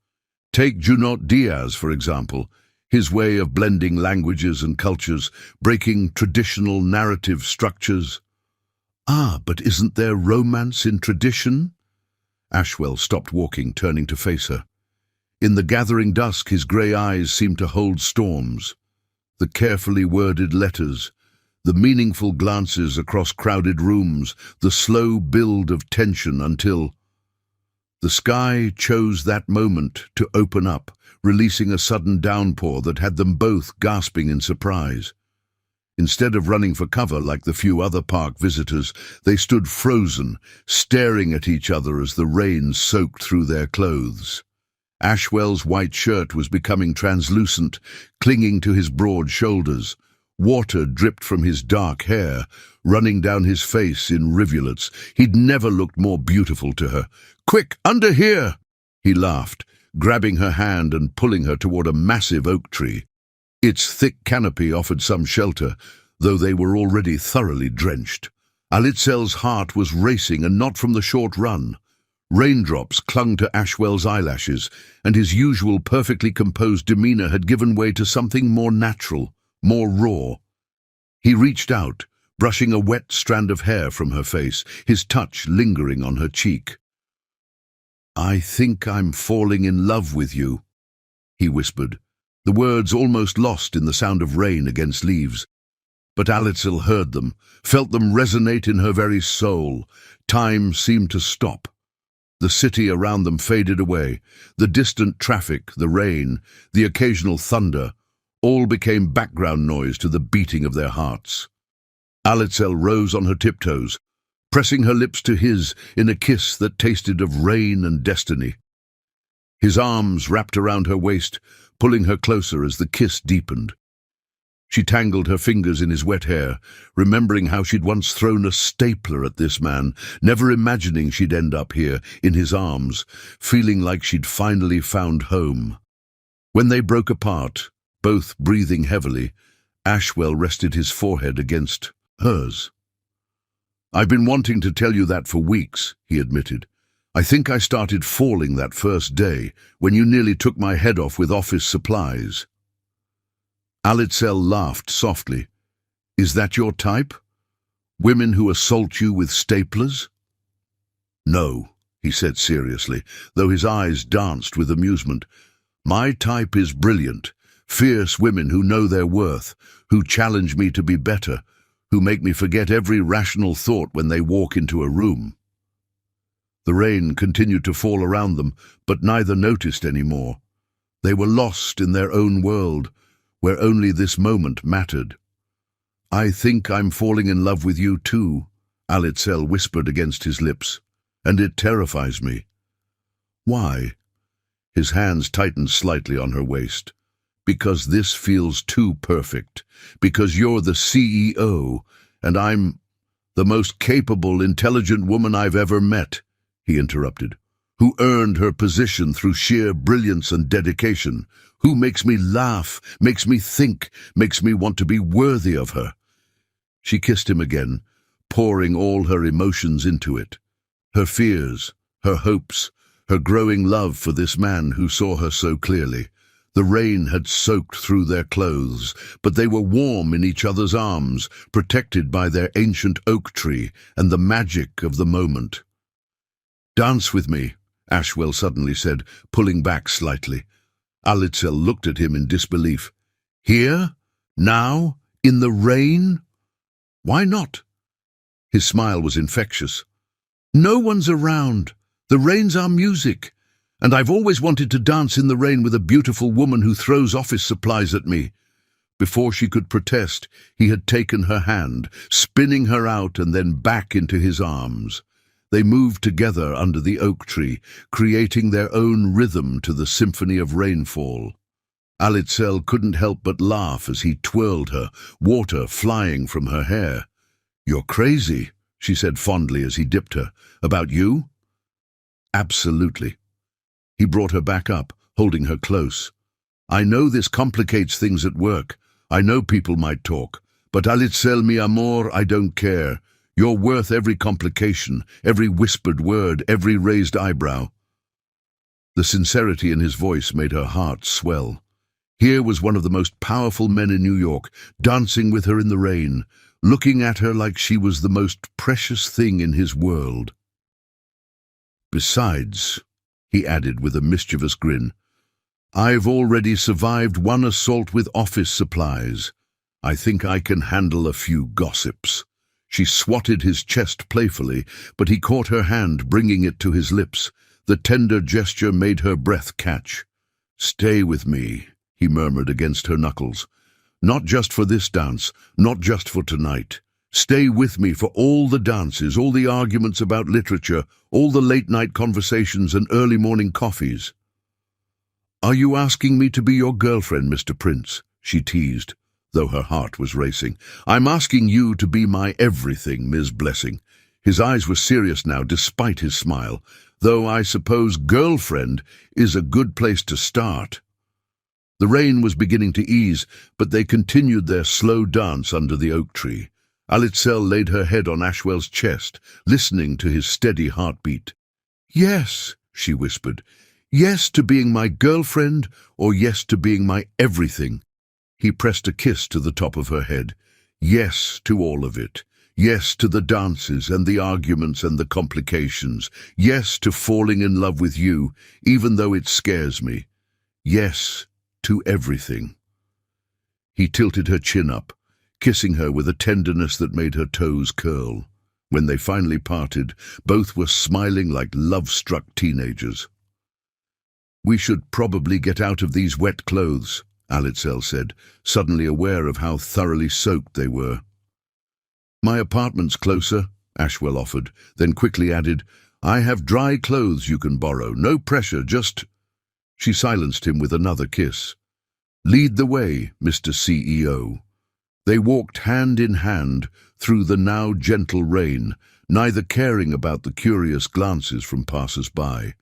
Take Junot Diaz, for example, his way of blending languages and cultures, breaking traditional narrative structures." "Ah, but isn't there romance in tradition?" Ashwell stopped walking, turning to face her. In the gathering dusk, his grey eyes seemed to hold storms. The carefully worded letters, the meaningful glances across crowded rooms, the slow build of tension until the sky chose that moment to open up, releasing a sudden downpour that had them both gasping in surprise. Instead of running for cover like the few other park visitors, they stood frozen, staring at each other as the rain soaked through their clothes. Ashwell's white shirt was becoming translucent, clinging to his broad shoulders. Water dripped from his dark hair, running down his face in rivulets. He'd never looked more beautiful to her. "Quick, under here!" he laughed, grabbing her hand and pulling her toward a massive oak tree. Its thick canopy offered some shelter, though they were already thoroughly drenched. Alitzel's heart was racing, and not from the short run. Raindrops clung to Ashwell's eyelashes, and his usual perfectly composed demeanor had given way to something more natural, more raw. He reached out, brushing a wet strand of hair from her face, his touch lingering on her cheek. "I think I'm falling in love with you," he whispered, the words almost lost in the sound of rain against leaves. But Alitzel heard them, felt them resonate in her very soul. Time seemed to stop. The city around them faded away. The distant traffic, the rain, the occasional thunder, all became background noise to the beating of their hearts. Alitzel rose on her tiptoes, pressing her lips to his in a kiss that tasted of rain and destiny. His arms wrapped around her waist, pulling her closer as the kiss deepened. She tangled her fingers in his wet hair, remembering how she'd once thrown a stapler at this man, never imagining she'd end up here, in his arms, feeling like she'd finally found home. When they broke apart, both breathing heavily, Ashwell rested his forehead against hers. "I've been wanting to tell you that for weeks," he admitted. "I think I started falling that first day, when you nearly took my head off with office supplies." Alitzel laughed softly. "Is that your type? Women who assault you with staplers?" "No," he said seriously, though his eyes danced with amusement. "My type is brilliant, fierce women who know their worth, who challenge me to be better, who make me forget every rational thought when they walk into a room." The rain continued to fall around them, but neither noticed any more. They were lost in their own world, where only this moment mattered. "I think I'm falling in love with you too," Alitzel whispered against his lips, "and it terrifies me." "Why?" His hands tightened slightly on her waist. "Because this feels too perfect. Because you're the CEO, and I'm the most capable, intelligent woman I've ever met," he interrupted, "who earned her position through sheer brilliance and dedication, who makes me laugh, makes me think, makes me want to be worthy of her." She kissed him again, pouring all her emotions into it. Her fears, her hopes, her growing love for this man who saw her so clearly. The rain had soaked through their clothes, but they were warm in each other's arms, protected by their ancient oak tree and the magic of the moment. "Dance with me," Ashwell suddenly said, pulling back slightly. Alitzel looked at him in disbelief. "Here? Now? In the rain? Why not?" His smile was infectious. "No one's around. The rain's our music. And I've always wanted to dance in the rain with a beautiful woman who throws office supplies at me." Before she could protest, he had taken her hand, spinning her out and then back into his arms. They moved together under the oak tree, creating their own rhythm to the symphony of rainfall. Alitzel couldn't help but laugh as he twirled her, water flying from her hair. "You're crazy," she said fondly as he dipped her. "About you?" "Absolutely." He brought her back up, holding her close. "I know this complicates things at work. I know people might talk. But Alitzel, mi amor, I don't care. You're worth every complication, every whispered word, every raised eyebrow." The sincerity in his voice made her heart swell. Here was one of the most powerful men in New York, dancing with her in the rain, looking at her like she was the most precious thing in his world. "Besides," he added with a mischievous grin, "I've already survived one assault with office supplies. I think I can handle a few gossips." She swatted his chest playfully, but he caught her hand, bringing it to his lips. The tender gesture made her breath catch. "Stay with me," he murmured against her knuckles. "Not just for this dance, not just for tonight. Stay with me for all the dances, all the arguments about literature, all the late-night conversations and early-morning coffees." "Are you asking me to be your girlfriend, Mr. Prince?" she teased, though her heart was racing. "I'm asking you to be my everything, Ms. Blessing." His eyes were serious now, despite his smile, though I suppose girlfriend is a good place to start. The rain was beginning to ease, but they continued their slow dance under the oak tree. Alitzel laid her head on Ashwell's chest, listening to his steady heartbeat. "Yes," she whispered. "Yes to being my girlfriend, or yes to being my everything." He pressed a kiss to the top of her head. "Yes to all of it. Yes to the dances and the arguments and the complications. Yes to falling in love with you, even though it scares me. Yes to everything." He tilted her chin up, kissing her with a tenderness that made her toes curl. When they finally parted, both were smiling like love-struck teenagers. "We should probably get out of these wet clothes," Alitzel said, suddenly aware of how thoroughly soaked they were. "My apartment's closer," Ashwell offered, then quickly added, "I have dry clothes you can borrow. No pressure, just—" She silenced him with another kiss. "Lead the way, Mr. CEO." They walked hand in hand through the now gentle rain, neither caring about the curious glances from passers-by.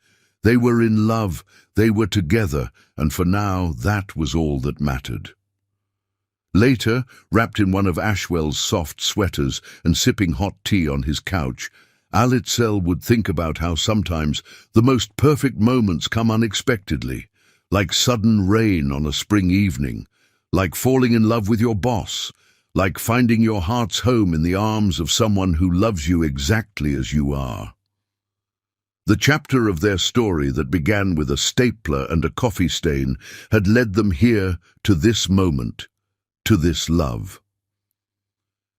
They were in love, they were together, and for now that was all that mattered. Later, wrapped in one of Ashwell's soft sweaters and sipping hot tea on his couch, Alitzel would think about how sometimes the most perfect moments come unexpectedly, like sudden rain on a spring evening, like falling in love with your boss, like finding your heart's home in the arms of someone who loves you exactly as you are. The chapter of their story that began with a stapler and a coffee stain had led them here to this moment, to this love.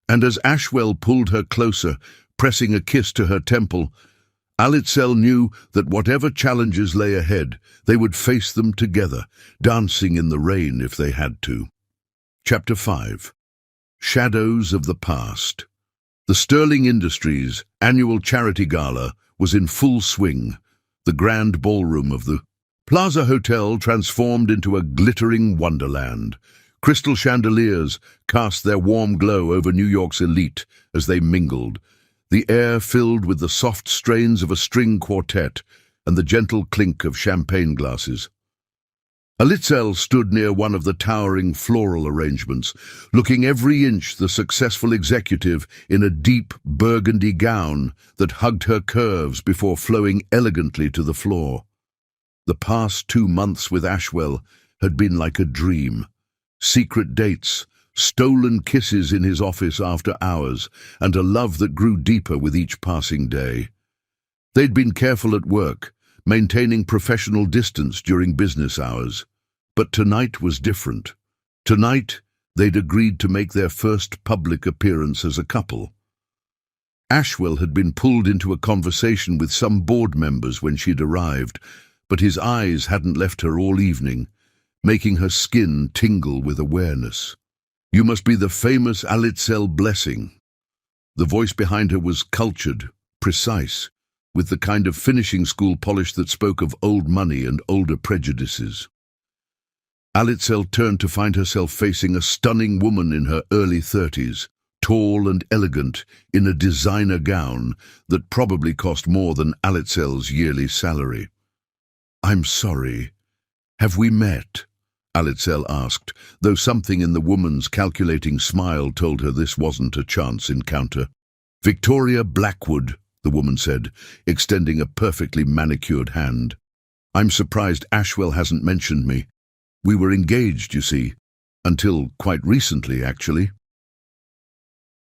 And as Ashwell pulled her closer, pressing a kiss to her temple, Alitzel knew that whatever challenges lay ahead, they would face them together, dancing in the rain if they had to. Chapter 5. Shadows of the Past. The Sterling Industries annual charity gala was in full swing, the grand ballroom of the Plaza Hotel transformed into a glittering wonderland. Crystal chandeliers cast their warm glow over New York's elite as they mingled, the air filled with the soft strains of a string quartet and the gentle clink of champagne glasses. Alitzel stood near one of the towering floral arrangements, looking every inch the successful executive in a deep burgundy gown that hugged her curves before flowing elegantly to the floor. The past 2 months with Ashwell had been like a dream. Secret dates, stolen kisses in his office after hours, and a love that grew deeper with each passing day. They'd been careful at work, maintaining professional distance during business hours. But tonight was different. Tonight, they'd agreed to make their first public appearance as a couple. Ashwell had been pulled into a conversation with some board members when she'd arrived, but his eyes hadn't left her all evening, making her skin tingle with awareness. "You must be the famous Alitzel Blessing." The voice behind her was cultured, precise, with the kind of finishing school polish that spoke of old money and older prejudices. Alitzel turned to find herself facing a stunning woman in her early 30s, tall and elegant, in a designer gown that probably cost more than Alitzel's yearly salary. "I'm sorry. Have we met?" Alitzel asked, though something in the woman's calculating smile told her this wasn't a chance encounter. "Victoria Blackwood," the woman said, extending a perfectly manicured hand. "I'm surprised Ashwell hasn't mentioned me. We were engaged, you see, until quite recently, actually."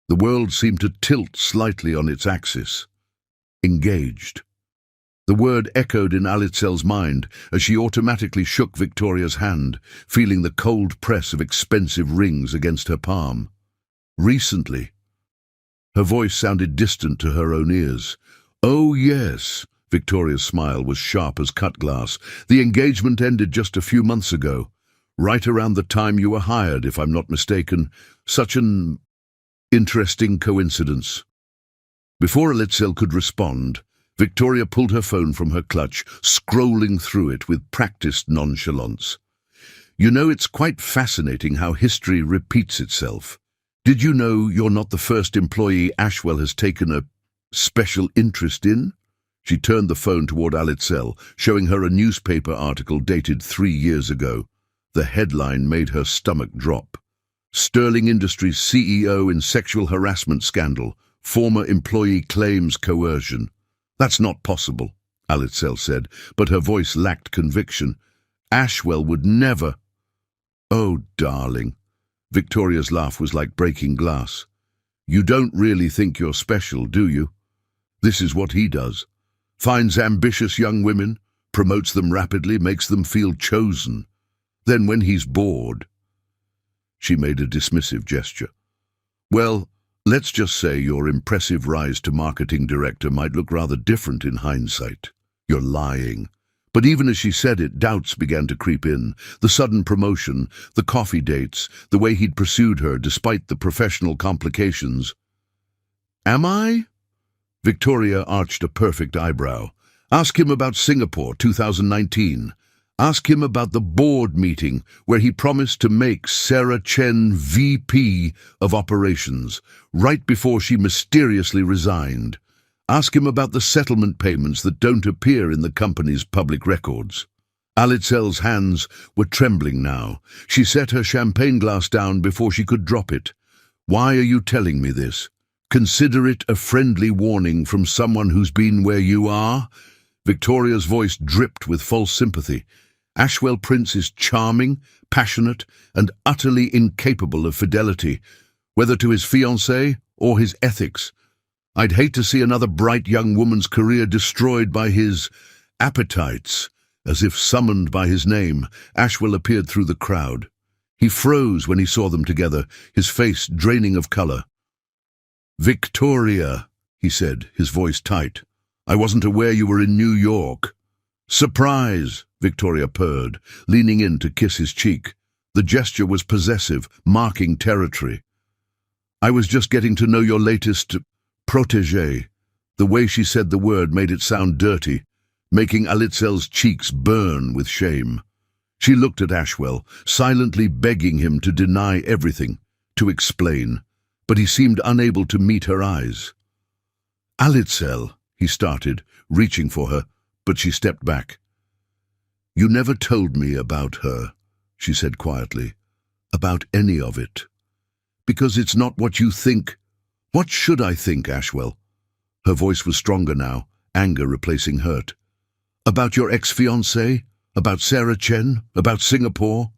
The world seemed to tilt slightly on its axis. Engaged. The word echoed in Alitzel's mind as she automatically shook Victoria's hand, feeling the cold press of expensive rings against her palm. Recently. Her voice sounded distant to her own ears. "Oh, yes." Victoria's smile was sharp as cut glass. "The engagement ended just a few months ago. Right around the time you were hired, if I'm not mistaken. Such an interesting coincidence." Before Alitzel could respond, Victoria pulled her phone from her clutch, scrolling through it with practiced nonchalance. "You know, it's quite fascinating how history repeats itself. Did you know you're not the first employee Ashwell has taken a special interest in?" She turned the phone toward Alitzel, showing her a newspaper article dated 3 years ago. The headline made her stomach drop. "Sterling Industries CEO in sexual harassment scandal. Former employee claims coercion." "That's not possible," Alitzel said, but her voice lacked conviction. "Ashwell would never—" "Oh, darling." Victoria's laugh was like breaking glass. "You don't really think you're special, do you? This is what he does. Finds ambitious young women, promotes them rapidly, makes them feel chosen. Then when he's bored—" She made a dismissive gesture. "Well, let's just say your impressive rise to marketing director might look rather different in hindsight. You're lying." But even as she said it, doubts began to creep in. The sudden promotion, the coffee dates, the way he'd pursued her despite the professional complications. "Am I?" Victoria arched a perfect eyebrow. "Ask him about Singapore, 2019. Ask him about the board meeting where he promised to make Sarah Chen VP of Operations, right before she mysteriously resigned. Ask him about the settlement payments that don't appear in the company's public records. Alitzel's hands were trembling now. She set her champagne glass down before she could drop it. Why are you telling me this? Consider it a friendly warning from someone who's been where you are? Victoria's voice dripped with false sympathy. Ashwell Prince is charming, passionate, and utterly incapable of fidelity, whether to his fiancée or his ethics. I'd hate to see another bright young woman's career destroyed by his appetites. As if summoned by his name, Ashwell appeared through the crowd. He froze when he saw them together, his face draining of colour. "Victoria," he said, his voice tight. "I wasn't aware you were in New York." "Surprise," Victoria purred, leaning in to kiss his cheek. The gesture was possessive, marking territory. "I was just getting to know your latest protégé." The way she said the word made it sound dirty, making Alitzel's cheeks burn with shame. She looked at Ashwell, silently begging him to deny everything, to explain, but he seemed unable to meet her eyes. "Alitzel," he started, reaching for her, but she stepped back. "You never told me about her," she said quietly, "about any of it. Because it's not what you think." "What should I think, Ashwell?" Her voice was stronger now, anger replacing hurt. "About your ex-fiancée? About Sarah Chen? About Singapore?"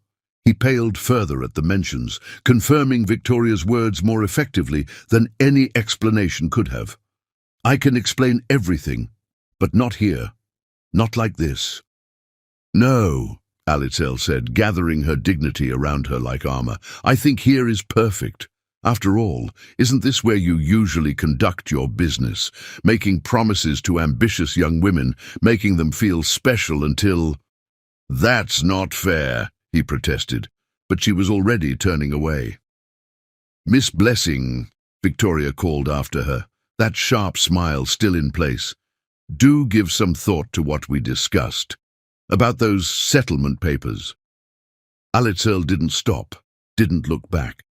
He paled further at the mentions, confirming Victoria's words more effectively than any explanation could have. "I can explain everything, but not here. Not like this." "No," Alitzel said, gathering her dignity around her like armor. "I think here is perfect. After all, isn't this where you usually conduct your business, making promises to ambitious young women, making them feel special until—" "That's not fair," he protested, but she was already turning away. "Miss Blessing," Victoria called after her, that sharp smile still in place, "do give some thought to what we discussed. About those settlement papers." Alitzel didn't stop, didn't look back.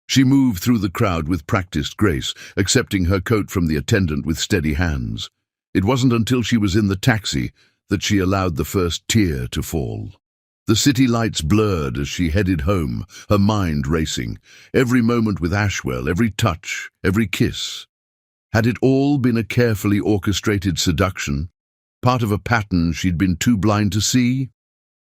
She moved through the crowd with practiced grace, accepting her coat from the attendant with steady hands. It wasn't until she was in the taxi that she allowed the first tear to fall. The city lights blurred as she headed home, her mind racing. Every moment with Ashwell, every touch, every kiss. Had it all been a carefully orchestrated seduction, part of a pattern she'd been too blind to see?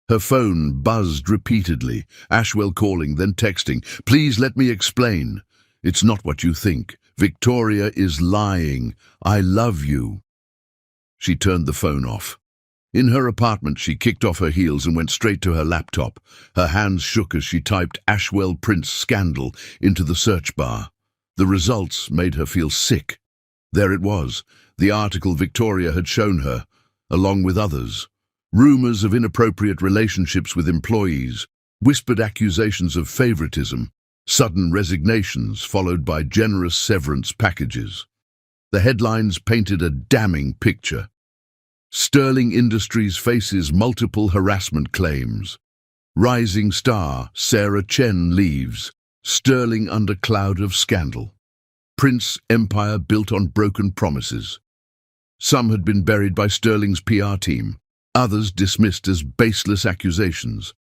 Her phone buzzed repeatedly, Ashwell calling, then texting, "Please let me explain. It's not what you think. Victoria is lying. I love you." She turned the phone off. In her apartment, she kicked off her heels and went straight to her laptop. Her hands shook as she typed Ashwell Prince scandal into the search bar. The results made her feel sick. There it was, the article Victoria had shown her, along with others. Rumors of inappropriate relationships with employees, whispered accusations of favoritism, sudden resignations followed by generous severance packages. The headlines painted a damning picture. Sterling Industries faces multiple harassment claims. Rising star Sarah Chen leaves, Sterling under cloud of scandal. Prince empire built on broken promises. Some had been buried by Sterling's PR team, others dismissed as baseless accusations.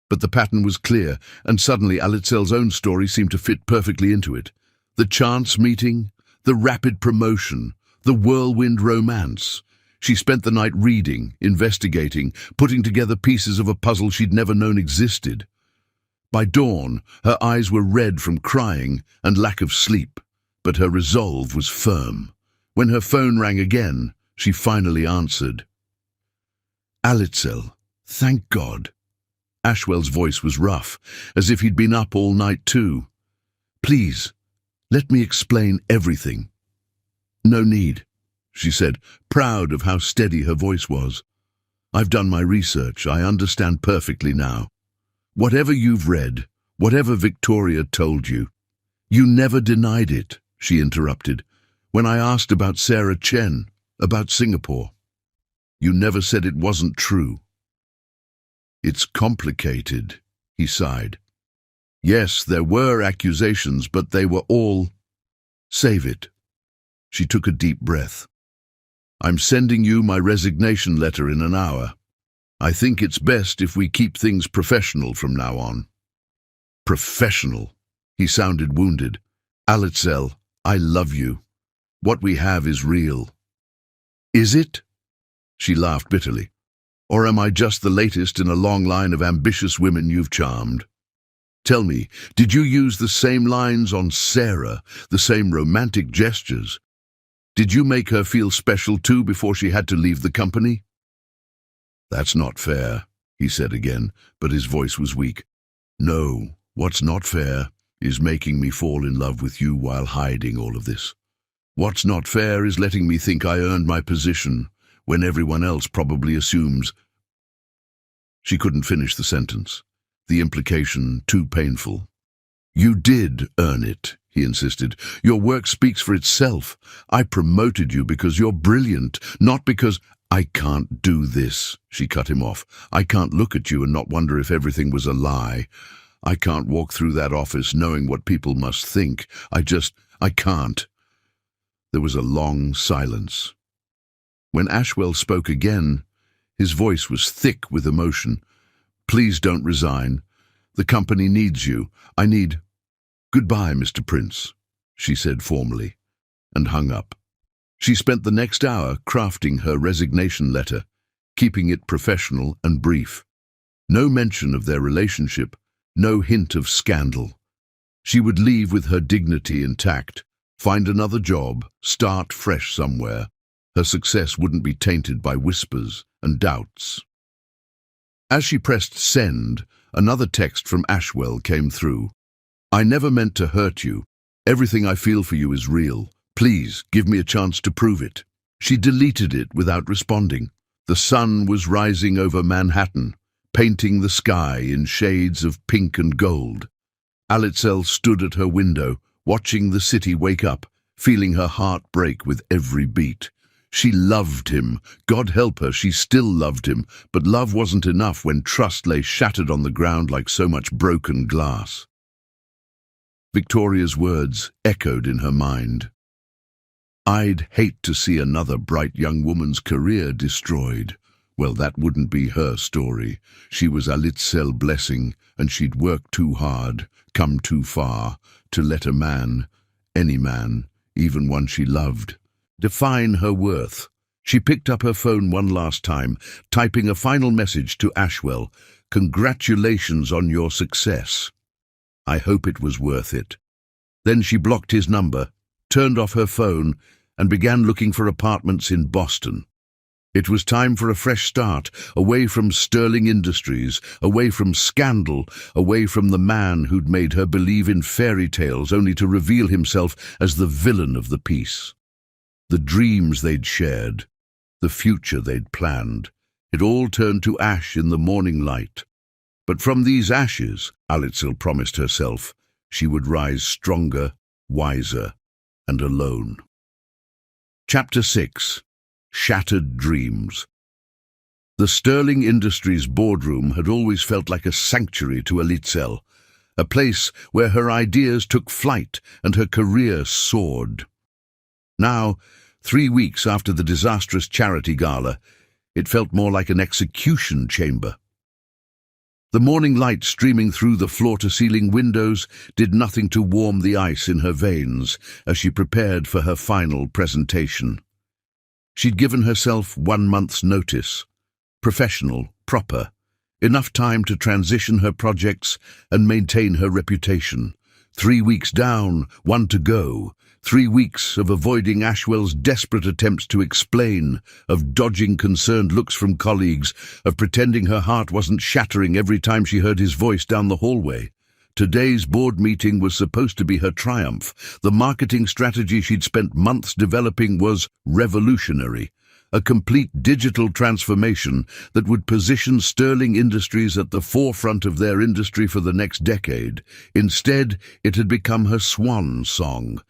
But the pattern was clear, and suddenly Alitzel's own story seemed to fit perfectly into it. The chance meeting, the rapid promotion, the whirlwind romance. She spent the night reading, investigating, putting together pieces of a puzzle she'd never known existed. By dawn, her eyes were red from crying and lack of sleep, but her resolve was firm. When her phone rang again, she finally answered. "Alitzel, thank God." Ashwell's voice was rough, as if he'd been up all night too. "Please, let me explain everything." "No need," she said, proud of how steady her voice was. "I've done my research. I understand perfectly now. Whatever you've read, whatever Victoria told you." "You never denied it," she interrupted. "When I asked about Sarah Chen, about Singapore, you never said it wasn't true." It's complicated, he sighed. Yes, there were accusations, but they were all... Save it. She took a deep breath. I'm sending you my resignation letter in an hour. I think it's best if we keep things professional from now on. Professional? He sounded wounded. Alitzel, I love you. What we have is real. Is it? She laughed bitterly. Or am I just the latest in a long line of ambitious women you've charmed? Tell me, did you use the same lines on Sarah, the same romantic gestures? Did you make her feel special too before she had to leave the company? That's not fair, he said again, but his voice was weak. No, what's not fair is making me fall in love with you while hiding all of this. What's not fair is letting me think I earned my position when everyone else probably assumes. She couldn't finish the sentence, the implication too painful. You did earn it, he insisted. Your work speaks for itself. I promoted you because you're brilliant, not because... I can't do this, she cut him off. I can't look at you and not wonder if everything was a lie. I can't walk through that office knowing what people must think. I can't. There was a long silence. When Ashwell spoke again, his voice was thick with emotion. Please don't resign. The company needs you. I need... Goodbye, Mr. Prince, she said formally, and hung up. She spent the next hour crafting her resignation letter, keeping it professional and brief. No mention of their relationship, no hint of scandal. She would leave with her dignity intact, find another job, start fresh somewhere. Her success wouldn't be tainted by whispers and doubts. As she pressed send, another text from Ashwell came through. I never meant to hurt you. Everything I feel for you is real. Please, give me a chance to prove it. She deleted it without responding. The sun was rising over Manhattan, painting the sky in shades of pink and gold. Alitzel stood at her window, watching the city wake up, feeling her heart break with every beat. She loved him. God help her, she still loved him, but love wasn't enough when trust lay shattered on the ground like so much broken glass. Victoria's words echoed in her mind. I'd hate to see another bright young woman's career destroyed. Well, that wouldn't be her story. She was Alitzel Blessing, and she'd worked too hard, come too far, to let a man, any man, even one she loved, define her worth. She picked up her phone one last time, typing a final message to Ashwell. Congratulations on your success. I hope it was worth it. Then she blocked his number, turned off her phone, and began looking for apartments in Boston. It was time for a fresh start, away from Sterling Industries, away from scandal, away from the man who'd made her believe in fairy tales only to reveal himself as the villain of the piece. The dreams they'd shared, the future they'd planned, it all turned to ash in the morning light. But from these ashes, Alitzel promised herself, she would rise stronger, wiser, and alone. Chapter 6. Shattered Dreams. The Sterling Industries boardroom had always felt like a sanctuary to Alitzel, a place where her ideas took flight and her career soared. Now, 3 weeks after the disastrous charity gala, it felt more like an execution chamber. The morning light streaming through the floor-to-ceiling windows did nothing to warm the ice in her veins as she prepared for her final presentation. She'd given herself 1 month's notice, professional, proper, enough time to transition her projects and maintain her reputation. 3 weeks down, 1 to go. 3 weeks of avoiding Ashwell's desperate attempts to explain, of dodging concerned looks from colleagues, of pretending her heart wasn't shattering every time she heard his voice down the hallway. Today's board meeting was supposed to be her triumph. The marketing strategy she'd spent months developing was revolutionary. A complete digital transformation that would position Sterling Industries at the forefront of their industry for the next decade. Instead, it had become her swan song.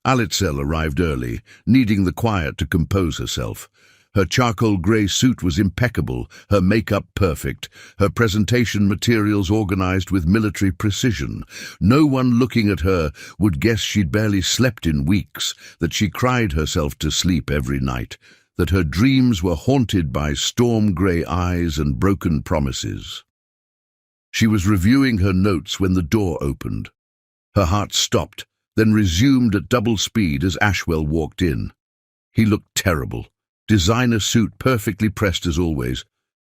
Alitzel arrived early, needing the quiet to compose herself. Her charcoal grey suit was impeccable, her makeup perfect, her presentation materials organized with military precision. No one looking at her would guess she'd barely slept in weeks, that she cried herself to sleep every night, that her dreams were haunted by storm-grey eyes and broken promises. She was reviewing her notes when the door opened. Her heart stopped, then resumed at double speed as Ashwell walked in. He looked terrible. Designer suit perfectly pressed as always,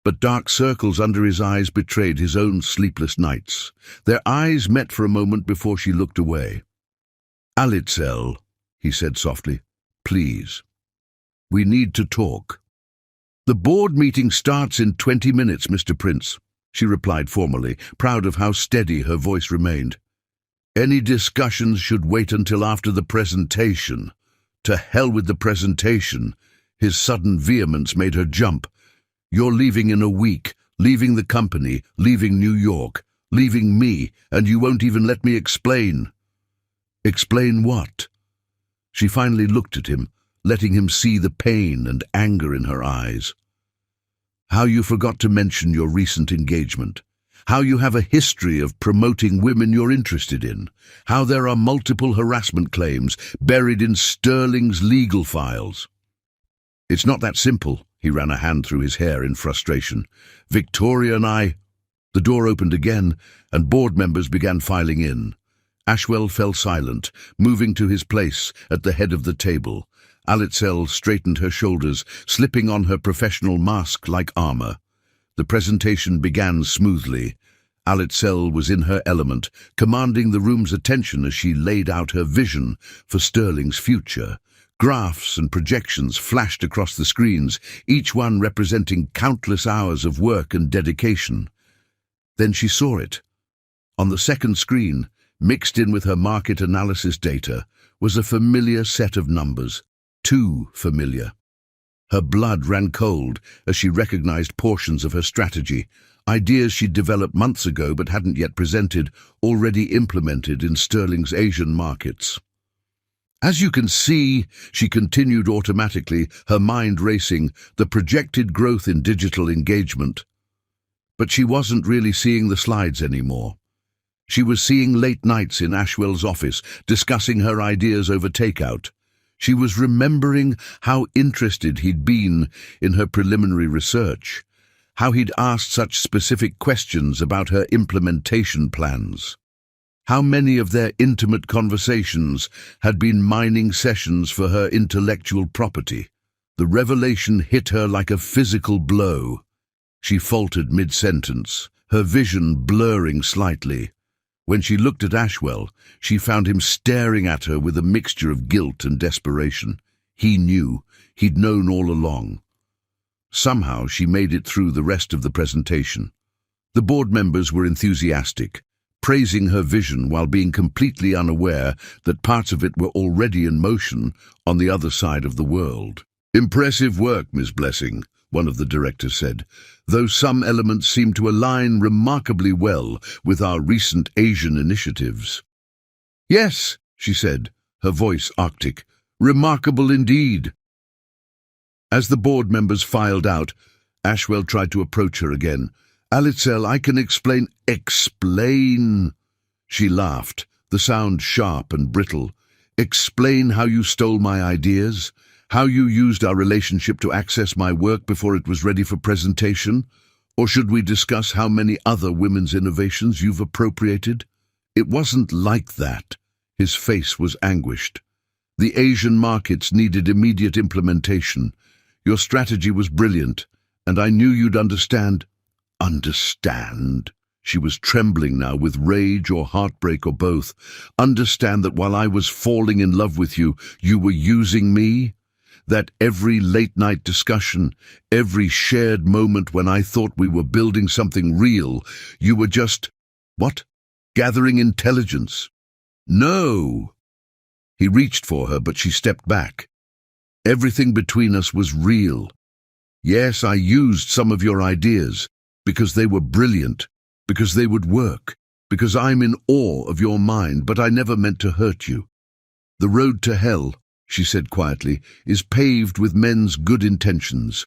but dark circles under his eyes betrayed his own sleepless nights. Their eyes met for a moment before she looked away. "Alitzel," he said softly, "please. We need to talk." "The board meeting starts in 20 minutes, Mr. Prince," she replied formally, proud of how steady her voice remained. "Any discussions should wait until after the presentation." "To hell with the presentation." His sudden vehemence made her jump. "You're leaving in a week, leaving the company, leaving New York, leaving me, and you won't even let me explain." "Explain what?" She finally looked at him, letting him see the pain and anger in her eyes. "How you forgot to mention your recent engagement. How you have a history of promoting women you're interested in. How there are multiple harassment claims buried in Sterling's legal files." "It's not that simple." He ran a hand through his hair in frustration. "Victoria and I—" The door opened again, and board members began filing in. Ashwell fell silent, moving to his place at the head of the table. Alitzel straightened her shoulders, slipping on her professional mask-like armor. The presentation began smoothly. Alitzel was in her element, commanding the room's attention as she laid out her vision for Sterling's future. Graphs and projections flashed across the screens, each one representing countless hours of work and dedication. Then she saw it. On the second screen, mixed in with her market analysis data, was a familiar set of numbers. Too familiar. Her blood ran cold as she recognized portions of her strategy, ideas she'd developed months ago but hadn't yet presented, already implemented in Sterling's Asian markets. "As you can see," she continued automatically, her mind racing, "the projected growth in digital engagement." But she wasn't really seeing the slides anymore. She was seeing late nights in Ashwell's office, discussing her ideas over takeout. She was remembering how interested he'd been in her preliminary research, how he'd asked such specific questions about her implementation plans. How many of their intimate conversations had been mining sessions for her intellectual property. The revelation hit her like a physical blow. She faltered mid-sentence, her vision blurring slightly. When she looked at Ashwell, she found him staring at her with a mixture of guilt and desperation. He knew, he'd known all along. Somehow she made it through the rest of the presentation. The board members were enthusiastic, praising her vision while being completely unaware that parts of it were already in motion on the other side of the world. "Impressive work, Miss Blessing," one of the directors said, "though some elements seem to align remarkably well with our recent Asian initiatives." "Yes," she said, her voice arctic, "remarkable indeed." As the board members filed out, Ashwell tried to approach her again. "Alitzel, I can explain—" "Explain!" She laughed, the sound sharp and brittle. "Explain how you stole my ideas, how you used our relationship to access my work before it was ready for presentation? Or should we discuss how many other women's innovations you've appropriated?" "It wasn't like that." His face was anguished. "The Asian markets needed immediate implementation. Your strategy was brilliant, and I knew you'd understand." "Understand?" She was trembling now with rage or heartbreak or both. "Understand that while I was falling in love with you, you were using me? That every late-night discussion, every shared moment when I thought we were building something real, you were just— what? Gathering intelligence?" "No!" He reached for her, but she stepped back. "Everything between us was real. Yes, I used some of your ideas, because they were brilliant, because they would work, because I'm in awe of your mind, but I never meant to hurt you. The road to hell," she said quietly, is paved with men's good intentions.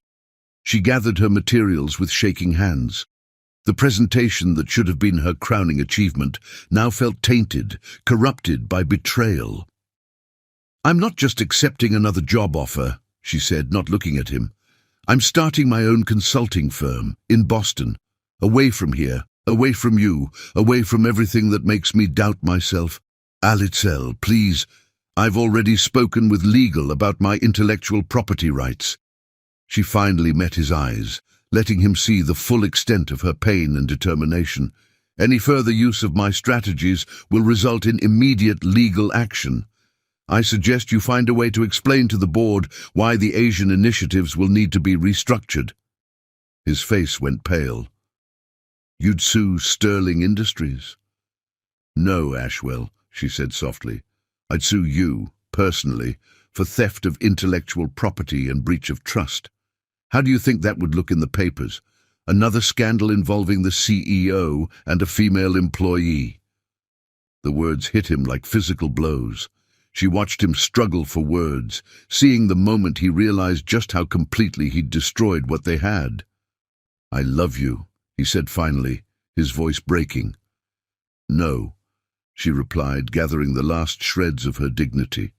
She gathered her materials with shaking hands. The presentation that should have been her crowning achievement now felt tainted, corrupted by betrayal. "I'm not just accepting another job offer," she said, not looking at him. "I'm starting my own consulting firm in Boston, away from here, away from you, away from everything that makes me doubt myself. Alitzel, please, I've already spoken with legal about my intellectual property rights." She finally met his eyes, letting him see the full extent of her pain and determination. "Any further use of my strategies will result in immediate legal action. I suggest you find a way to explain to the board why the Asian initiatives will need to be restructured." His face went pale. "You'd sue Sterling Industries?" "No, Ashwell," she said softly. "I'd sue you, personally, for theft of intellectual property and breach of trust. How do you think that would look in the papers? Another scandal involving the CEO and a female employee." The words hit him like physical blows. She watched him struggle for words, seeing the moment he realized just how completely he'd destroyed what they had. "I love you," he said finally, his voice breaking. "No," she replied, gathering the last shreds of her dignity.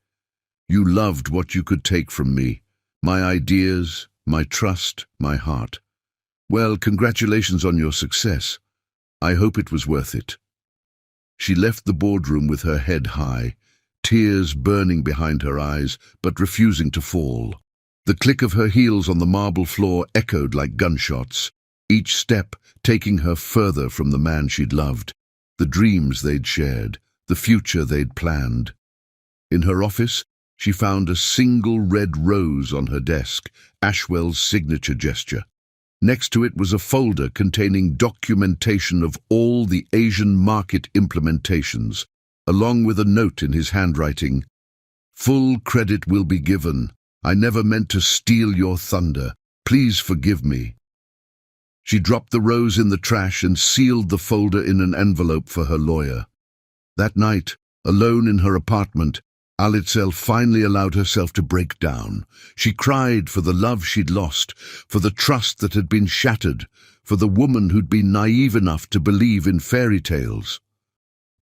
"You loved what you could take from me, my ideas, my trust, my heart. Well, congratulations on your success. I hope it was worth it." She left the boardroom with her head high, tears burning behind her eyes, but refusing to fall. The click of her heels on the marble floor echoed like gunshots, each step taking her further from the man she'd loved, the dreams they'd shared, the future they'd planned. In her office, she found a single red rose on her desk, Ashwell's signature gesture. Next to it was a folder containing documentation of all the Asian market implementations, along with a note in his handwriting. "Full credit will be given. I never meant to steal your thunder. Please forgive me." She dropped the rose in the trash and sealed the folder in an envelope for her lawyer. That night, alone in her apartment, Alitzel finally allowed herself to break down. She cried for the love she'd lost, for the trust that had been shattered, for the woman who'd been naive enough to believe in fairy tales.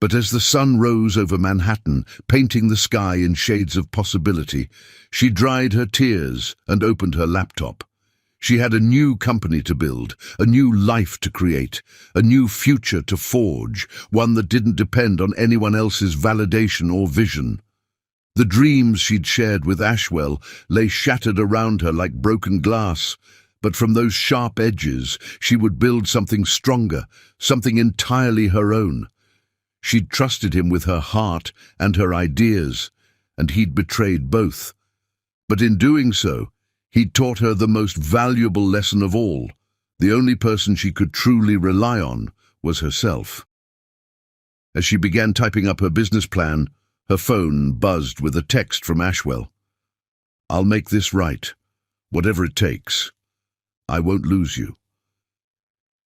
But as the sun rose over Manhattan, painting the sky in shades of possibility, she dried her tears and opened her laptop. She had a new company to build, a new life to create, a new future to forge, one that didn't depend on anyone else's validation or vision. The dreams she'd shared with Ashwell lay shattered around her like broken glass, but from those sharp edges she would build something stronger, something entirely her own. She'd trusted him with her heart and her ideas, and he'd betrayed both. But in doing so, he'd taught her the most valuable lesson of all. The only person she could truly rely on was herself. As she began typing up her business plan, her phone buzzed with a text from Ashwell. "I'll make this right, whatever it takes. I won't lose you."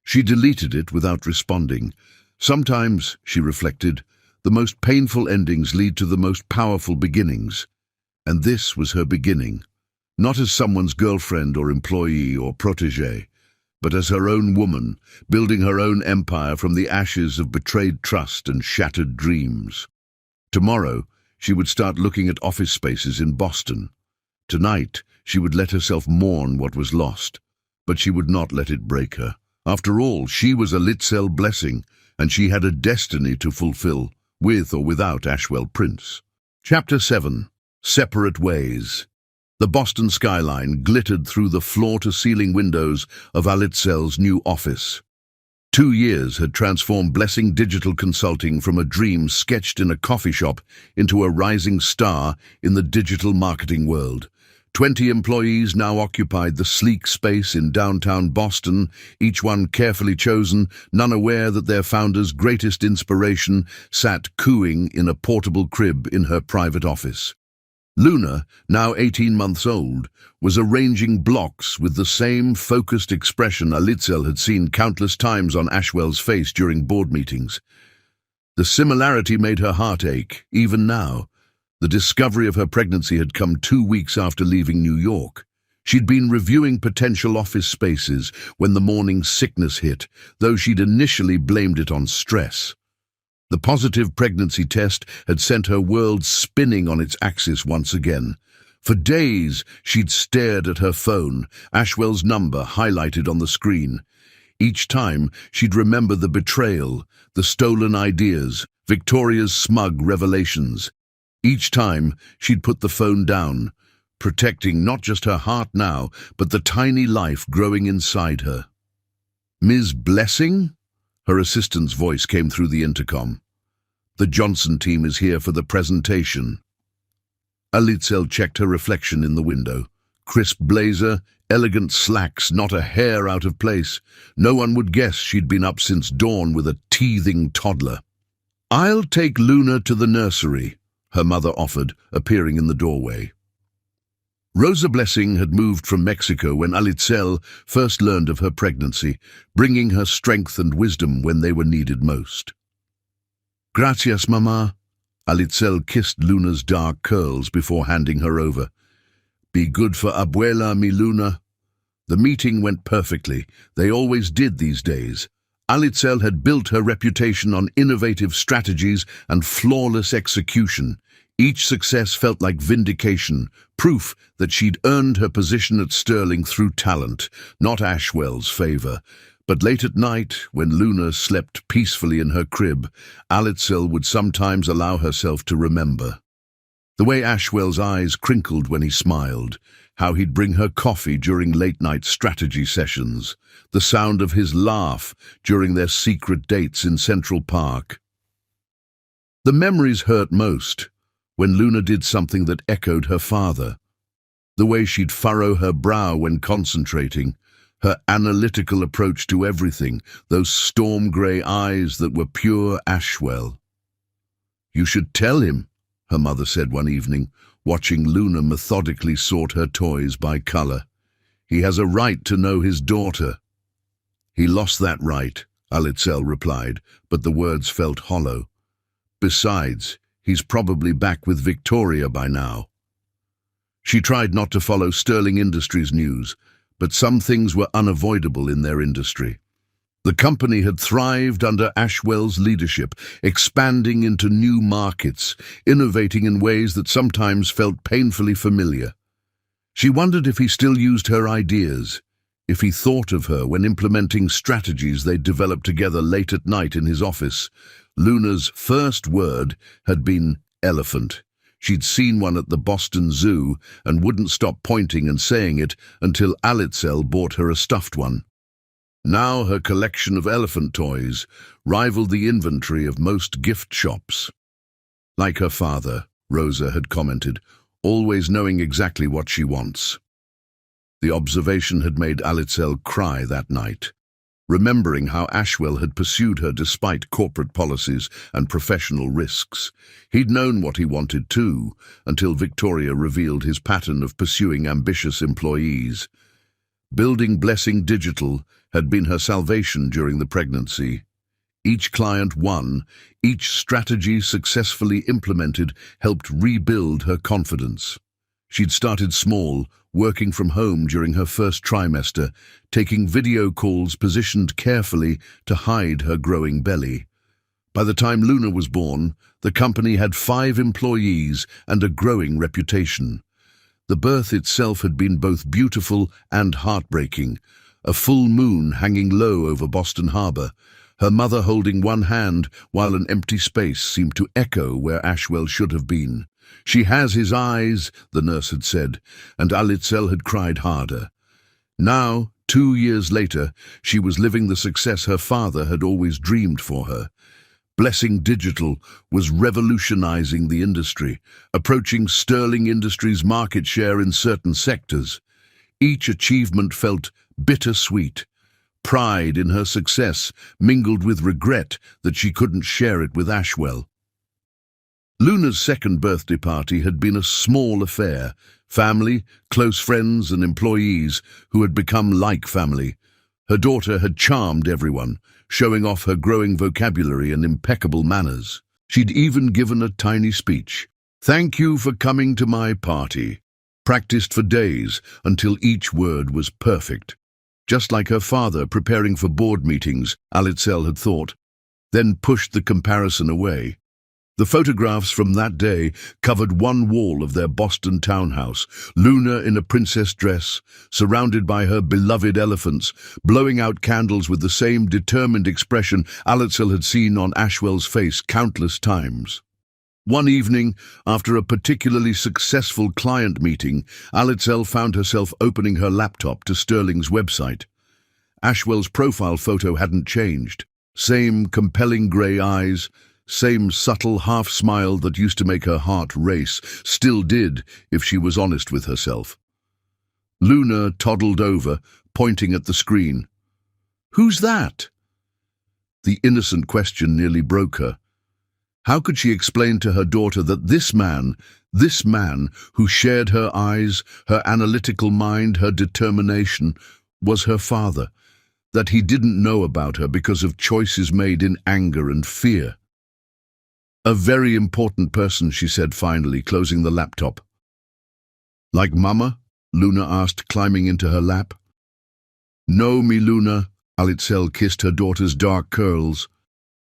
She deleted it without responding. Sometimes, she reflected, the most painful endings lead to the most powerful beginnings. And this was her beginning, not as someone's girlfriend or employee or protégé, but as her own woman, building her own empire from the ashes of betrayed trust and shattered dreams. Tomorrow, she would start looking at office spaces in Boston. Tonight, she would let herself mourn what was lost, but she would not let it break her. After all, she was a Litzel blessing, and she had a destiny to fulfill, with or without Ashwell Prince. Chapter 7. Separate Ways. The Boston skyline glittered through the floor-to-ceiling windows of Alitzel's new office. 2 years had transformed Blessing Digital Consulting from a dream sketched in a coffee shop into a rising star in the digital marketing world. 20 employees now occupied the sleek space in downtown Boston, each one carefully chosen, none aware that their founder's greatest inspiration sat cooing in a portable crib in her private office. Luna, now 18 months old, was arranging blocks with the same focused expression Alitzel had seen countless times on Ashwell's face during board meetings. The similarity made her heart ache, even now. The discovery of her pregnancy had come 2 weeks after leaving New York. She'd been reviewing potential office spaces when the morning sickness hit, though she'd initially blamed it on stress. The positive pregnancy test had sent her world spinning on its axis once again. For days, she'd stared at her phone, Ashwell's number highlighted on the screen. Each time, she'd remember the betrayal, the stolen ideas, Victoria's smug revelations. Each time, she'd put the phone down, protecting not just her heart now, but the tiny life growing inside her. "Ms. Blessing?" Her assistant's voice came through the intercom. "The Johnson team is here for the presentation." Alitzel checked her reflection in the window. Crisp blazer, elegant slacks, not a hair out of place. No one would guess she'd been up since dawn with a teething toddler. "I'll take Luna to the nursery," her mother offered, appearing in the doorway. Rosa Blessing had moved from Mexico when Alitzel first learned of her pregnancy, bringing her strength and wisdom when they were needed most. "Gracias, Mama." Alitzel kissed Luna's dark curls before handing her over. "Be good for Abuela, mi Luna." The meeting went perfectly. They always did these days. Alitzel had built her reputation on innovative strategies and flawless execution. Each success felt like vindication, proof that she'd earned her position at Sterling through talent, not Ashwell's favor. But late at night, when Luna slept peacefully in her crib, Alitzel would sometimes allow herself to remember. The way Ashwell's eyes crinkled when he smiled, how he'd bring her coffee during late-night strategy sessions, the sound of his laugh during their secret dates in Central Park. The memories hurt most when Luna did something that echoed her father. The way she'd furrow her brow when concentrating, her analytical approach to everything, those storm-grey eyes that were pure Ashwell. "You should tell him," her mother said one evening, watching Luna methodically sort her toys by color. "He has a right to know his daughter." "He lost that right," Alitzel replied, but the words felt hollow. "Besides, he's probably back with Victoria by now." She tried not to follow Sterling Industries news, but some things were unavoidable in their industry. The company had thrived under Ashwell's leadership, expanding into new markets, innovating in ways that sometimes felt painfully familiar. She wondered if he still used her ideas, if he thought of her when implementing strategies they'd developed together late at night in his office. Luna's first word had been elephant. She'd seen one at the Boston Zoo and wouldn't stop pointing and saying it until Alitzel bought her a stuffed one. Now her collection of elephant toys rivaled the inventory of most gift shops. Like her father, Rosa had commented, always knowing exactly what she wants. The observation had made Alitzel cry that night, remembering how Ashwell had pursued her despite corporate policies and professional risks. He'd known what he wanted too, until Victoria revealed his pattern of pursuing ambitious employees. Building Blessing Digital had been her salvation during the pregnancy. Each client won, each strategy successfully implemented helped rebuild her confidence. She'd started small, working from home during her first trimester, taking video calls positioned carefully to hide her growing belly. By the time Luna was born, the company had 5 employees and a growing reputation. The birth itself had been both beautiful and heartbreaking, a full moon hanging low over Boston Harbor, her mother holding one hand while an empty space seemed to echo where Ashwell should have been. "She has his eyes," the nurse had said, and Alitzel had cried harder. Now, 2 years later, she was living the success her father had always dreamed for her. Blessing Digital was revolutionizing the industry, approaching Sterling Industries' market share in certain sectors. Each achievement felt bittersweet. Pride in her success mingled with regret that she couldn't share it with Ashwell. Luna's second birthday party had been a small affair. Family, close friends and employees who had become like family. Her daughter had charmed everyone, showing off her growing vocabulary and impeccable manners. She'd even given a tiny speech, Thank you for coming to my party. Practiced for days until each word was perfect. Just like her father preparing for board meetings, Alitzel had thought, then pushed the comparison away. The photographs from that day covered one wall of their Boston townhouse, Luna in a princess dress, surrounded by her beloved elephants, blowing out candles with the same determined expression Alitzel had seen on Ashwell's face countless times. One evening, after a particularly successful client meeting, Alitzel found herself opening her laptop to Sterling's website. Ashwell's profile photo hadn't changed. Same compelling grey eyes, same subtle half-smile that used to make her heart race, still did if she was honest with herself. Luna toddled over, pointing at the screen. "Who's that?" The innocent question nearly broke her. How could she explain to her daughter that this man who shared her eyes, her analytical mind, her determination, was her father, that he didn't know about her because of choices made in anger and fear? "A very important person," she said finally, closing the laptop. "Like Mama?" Luna asked, climbing into her lap. "No, me Luna," Alitzel kissed her daughter's dark curls.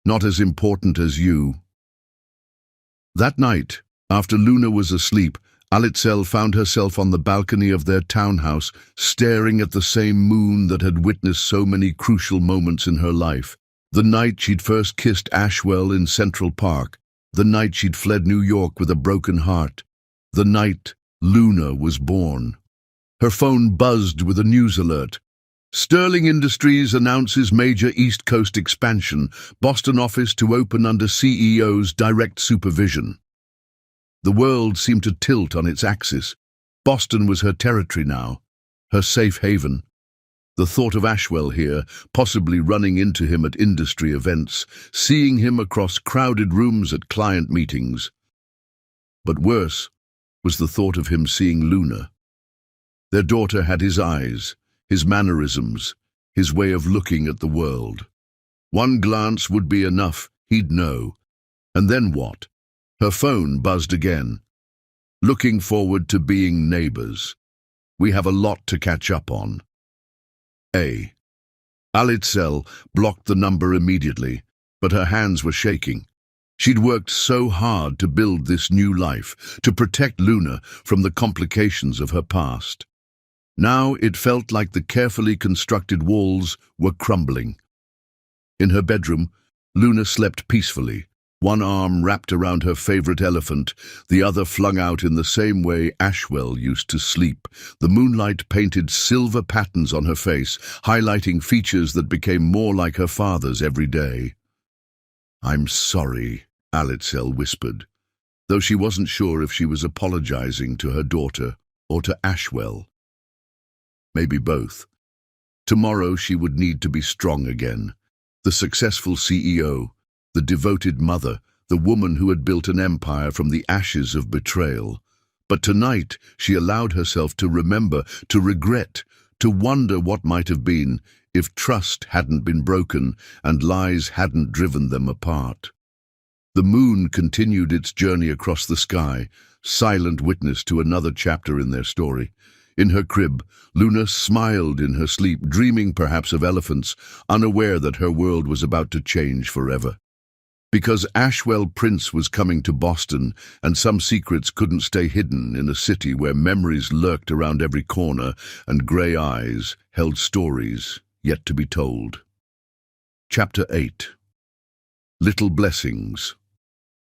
"Not as important as you." That night, after Luna was asleep, Alitzel found herself on the balcony of their townhouse, staring at the same moon that had witnessed so many crucial moments in her life. The night she'd first kissed Ashwell in Central Park, the night she'd fled New York with a broken heart, the night Luna was born. Her phone buzzed with a news alert. Sterling Industries announces major East Coast expansion, Boston office to open under CEO's direct supervision. The world seemed to tilt on its axis. Boston was her territory now, her safe haven. The thought of Ashwell here, possibly running into him at industry events, seeing him across crowded rooms at client meetings. But worse was the thought of him seeing Luna. Their daughter had his eyes, his mannerisms, his way of looking at the world. One glance would be enough, he'd know. And then what? Her phone buzzed again. "Looking forward to being neighbors. We have a lot to catch up on." Alitzel blocked the number immediately, but her hands were shaking. She'd worked so hard to build this new life, to protect Luna from the complications of her past. Now it felt like the carefully constructed walls were crumbling. In her bedroom, Luna slept peacefully, one arm wrapped around her favorite elephant, the other flung out in the same way Ashwell used to sleep. The moonlight painted silver patterns on her face, highlighting features that became more like her father's every day. "I'm sorry," Alitzel whispered, though she wasn't sure if she was apologizing to her daughter or to Ashwell. Maybe both. Tomorrow she would need to be strong again. The successful CEO, the devoted mother, the woman who had built an empire from the ashes of betrayal. But tonight she allowed herself to remember, to regret, to wonder what might have been if trust hadn't been broken and lies hadn't driven them apart. The moon continued its journey across the sky, silent witness to another chapter in their story. In her crib, Luna smiled in her sleep, dreaming perhaps of elephants, unaware that her world was about to change forever. Because Ashwell Prince was coming to Boston, and some secrets couldn't stay hidden in a city where memories lurked around every corner and grey eyes held stories yet to be told. Chapter 8. Little Blessings.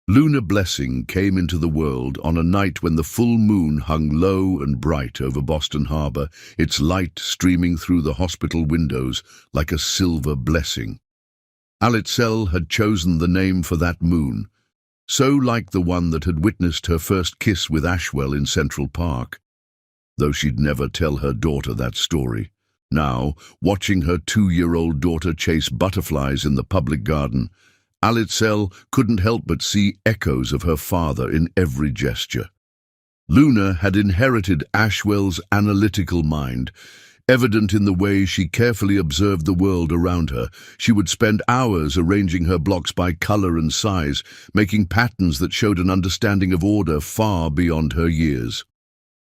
Luna Blessing came into the world on a night when the full moon hung low and bright over Boston Harbor, its light streaming through the hospital windows like a silver blessing. Alitzel had chosen the name for that moon, so like the one that had witnessed her first kiss with Ashwell in Central Park. Though she'd never tell her daughter that story. Now, watching her 2-year-old daughter chase butterflies in the public garden, Alitzel couldn't help but see echoes of her father in every gesture. Luna had inherited Ashwell's analytical mind. evident in the way she carefully observed the world around her. She would spend hours arranging her blocks by color and size, making patterns that showed an understanding of order far beyond her years.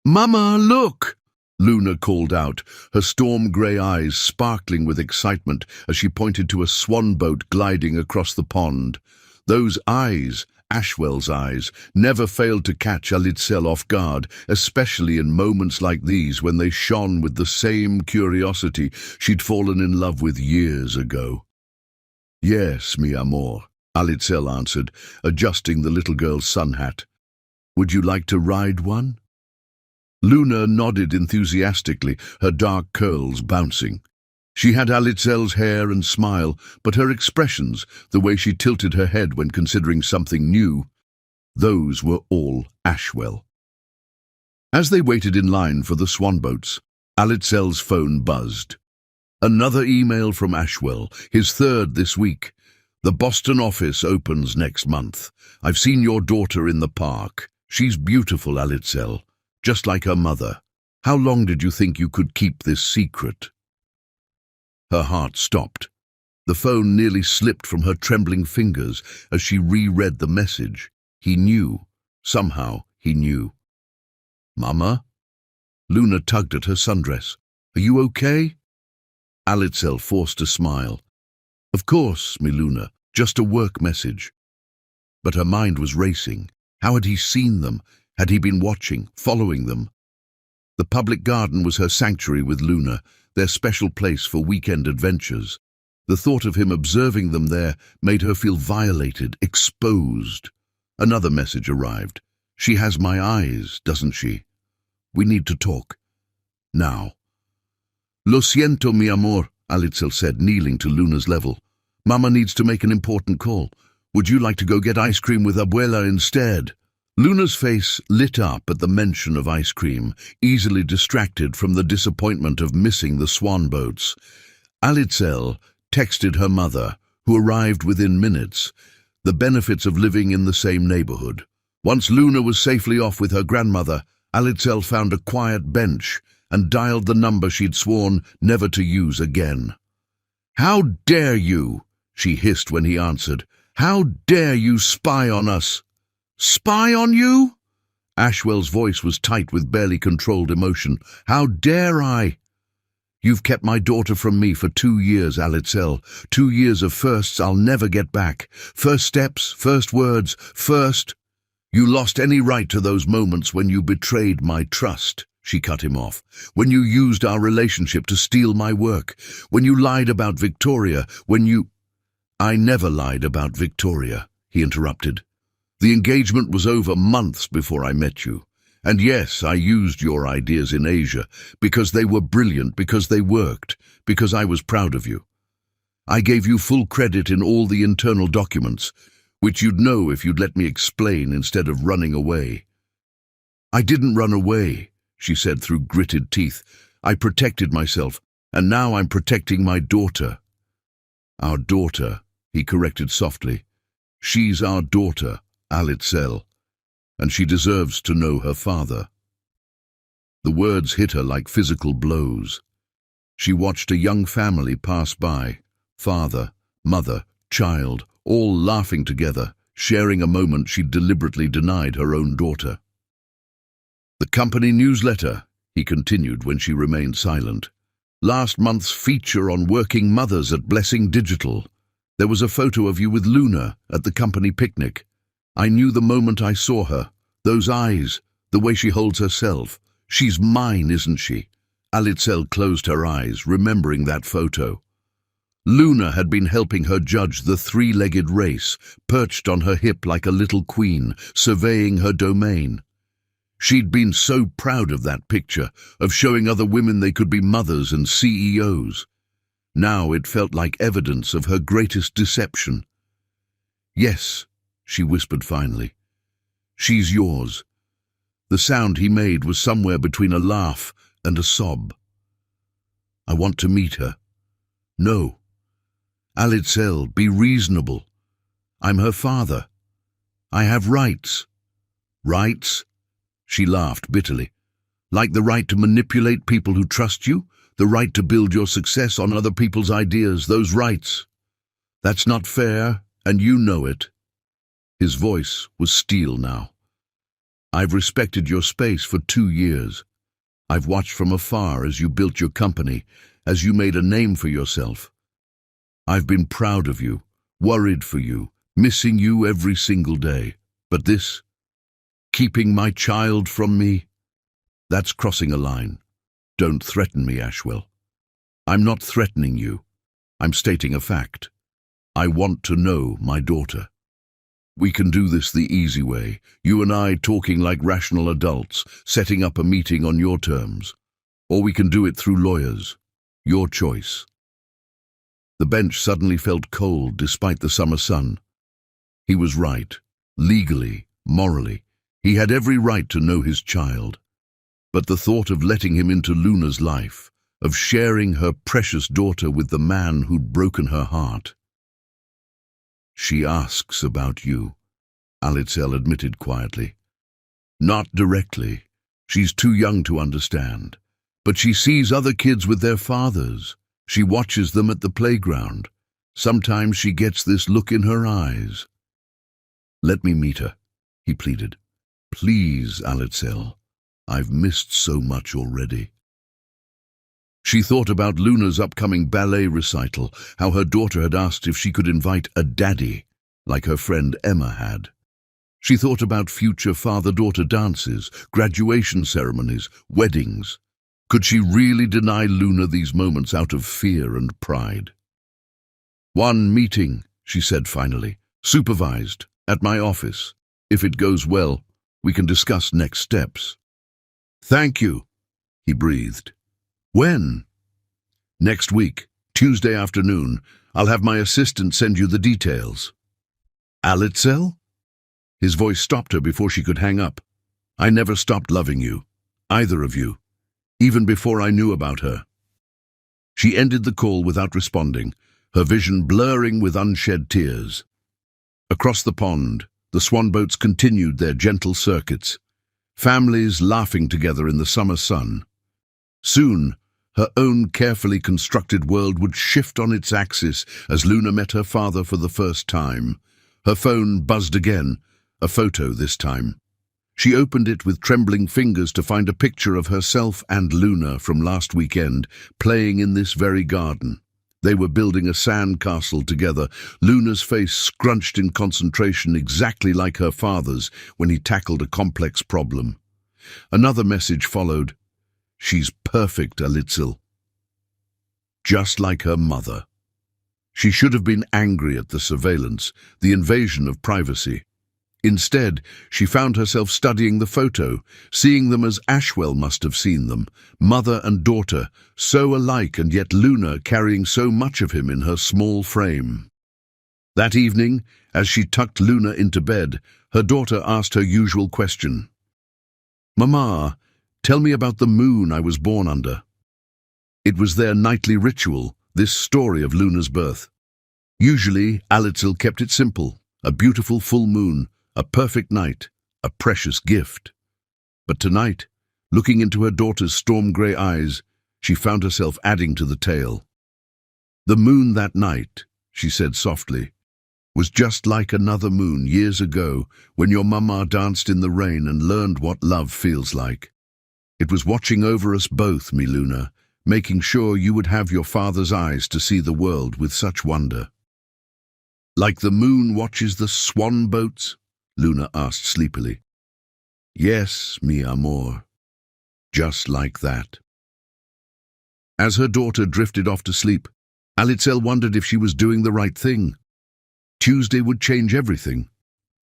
"Mama, look!" Luna called out, her storm-grey eyes sparkling with excitement as she pointed to a swan boat gliding across the pond. Those eyes, Ashwell's eyes, never failed to catch Alitzel off guard, especially in moments like these when they shone with the same curiosity she'd fallen in love with years ago. "Yes, mi amor," Alitzel answered, adjusting the little girl's sun hat. "Would you like to ride one?" Luna nodded enthusiastically, her dark curls bouncing. She had Alitzel's hair and smile, but her expressions, the way she tilted her head when considering something new, those were all Ashwell. As they waited in line for the swan boats, Alitzel's phone buzzed. Another email from Ashwell, his third this week. "The Boston office opens next month. I've seen your daughter in the park. She's beautiful, Alitzel, just like her mother. How long did you think you could keep this secret?" Her heart stopped. The phone nearly slipped from her trembling fingers as she reread the message. He knew. Somehow he knew. "Mama?" Luna tugged at her sundress. "Are you okay?" Alitzel forced a smile. "Of course, mi Luna, just a work message." But her mind was racing. How had he seen them? Had he been watching, following them? The public garden was her sanctuary with Luna, their special place for weekend adventures. The thought of him observing them there made her feel violated, exposed. Another message arrived. "She has my eyes, doesn't she? We need to talk. Now." "Lo siento, mi amor," Alitzel said, kneeling to Luna's level. "Mama needs to make an important call. Would you like to go get ice cream with Abuela instead?" Luna's face lit up at the mention of ice cream, easily distracted from the disappointment of missing the swan boats. Alitzel texted her mother, who arrived within minutes, the benefits of living in the same neighborhood. Once Luna was safely off with her grandmother, Alitzel found a quiet bench and dialed the number she'd sworn never to use again. "How dare you?" she hissed when he answered. "How dare you spy on us?" "Spy on you?" Ashwell's voice was tight with barely controlled emotion. "How dare I?" "You've kept my daughter from me for 2 years, Alitzel. 2 years of firsts I'll never get back. First steps, first words, first—" "You lost any right to those moments when you betrayed my trust," she cut him off. "When you used our relationship to steal my work. When you lied about Victoria. When you—" "I never lied about Victoria," he interrupted. "The engagement was over months before I met you. And yes, I used your ideas in Asia, because they were brilliant, because they worked, because I was proud of you. I gave you full credit in all the internal documents, which you'd know if you'd let me explain instead of running away." "I didn't run away," she said through gritted teeth. "I protected myself, and now I'm protecting my daughter." "Our daughter," he corrected softly. "She's our daughter, Alitzel, and she deserves to know her father." The words hit her like physical blows. She watched a young family pass by, father, mother, child, all laughing together, sharing a moment she'd deliberately denied her own daughter. "The company newsletter," he continued when she remained silent. "Last month's feature on working mothers at Blessing Digital. There was a photo of you with Luna at the company picnic. I knew the moment I saw her. Those eyes, the way she holds herself. She's mine, isn't she?" Alitzel closed her eyes, remembering that photo. Luna had been helping her judge the 3-legged race, perched on her hip like a little queen, surveying her domain. She'd been so proud of that picture, of showing other women they could be mothers and CEOs. Now it felt like evidence of her greatest deception. "Yes," she whispered finally. "She's yours." The sound he made was somewhere between a laugh and a sob. "I want to meet her." "No. Alitzel, be reasonable. I'm her father. I have rights." "Rights?" She laughed bitterly. "Like the right to manipulate people who trust you? The right to build your success on other people's ideas, those rights. That's not fair, and you know it." His voice was steel now. "I've respected your space for 2 years. I've watched from afar as you built your company, as you made a name for yourself. I've been proud of you, worried for you, missing you every single day. But this, keeping my child from me, that's crossing a line. Don't threaten me, Ashwell. I'm not threatening you. I'm stating a fact. I want to know my daughter. We can do this the easy way, you and I talking like rational adults, setting up a meeting on your terms. Or we can do it through lawyers. Your choice." The bench suddenly felt cold despite the summer sun. He was right. Legally, morally, he had every right to know his child. But the thought of letting him into Luna's life, of sharing her precious daughter with the man who'd broken her heart. "She asks about you," Alitzel admitted quietly. "Not directly. She's too young to understand. But she sees other kids with their fathers. She watches them at the playground. Sometimes she gets this look in her eyes." "Let me meet her," he pleaded. "Please, Alitzel. I've missed so much already." She thought about Luna's upcoming ballet recital, how her daughter had asked if she could invite a daddy, like her friend Emma had. She thought about future father-daughter dances, graduation ceremonies, weddings. Could she really deny Luna these moments out of fear and pride? "One meeting," she said finally, "supervised, at my office. If it goes well, we can discuss next steps." "Thank you," he breathed. "When?" "Next week, Tuesday afternoon. I'll have my assistant send you the details." "Alitzel?" His voice stopped her before she could hang up. "I never stopped loving you, either of you, even before I knew about her." She ended the call without responding, her vision blurring with unshed tears. Across the pond, the swan boats continued their gentle circuits, families laughing together in the summer sun. Soon, her own carefully constructed world would shift on its axis as Luna met her father for the first time. Her phone buzzed again, a photo this time. She opened it with trembling fingers to find a picture of herself and Luna from last weekend, playing in this very garden. They were building a sand castle together, Luna's face scrunched in concentration exactly like her father's when he tackled a complex problem. Another message followed. "She's perfect, Alitzel. Just like her mother." She should have been angry at the surveillance, the invasion of privacy. Instead, she found herself studying the photo, seeing them as Ashwell must have seen them, mother and daughter, so alike and yet Luna carrying so much of him in her small frame. That evening, as she tucked Luna into bed, her daughter asked her usual question. "Mama, tell me about the moon I was born under." It was their nightly ritual, this story of Luna's birth. Usually, Alitzel kept it simple, a beautiful full moon, a perfect night, a precious gift. But tonight, looking into her daughter's storm-grey eyes, she found herself adding to the tale. "The moon that night," she said softly, "was just like another moon years ago when your mama danced in the rain and learned what love feels like. It was watching over us both, me Luna, making sure you would have your father's eyes to see the world with such wonder." "Like the moon watches the swan boats?" Luna asked sleepily. "Yes, mi amor. Just like that." As her daughter drifted off to sleep, Alitzel wondered if she was doing the right thing. Tuesday would change everything.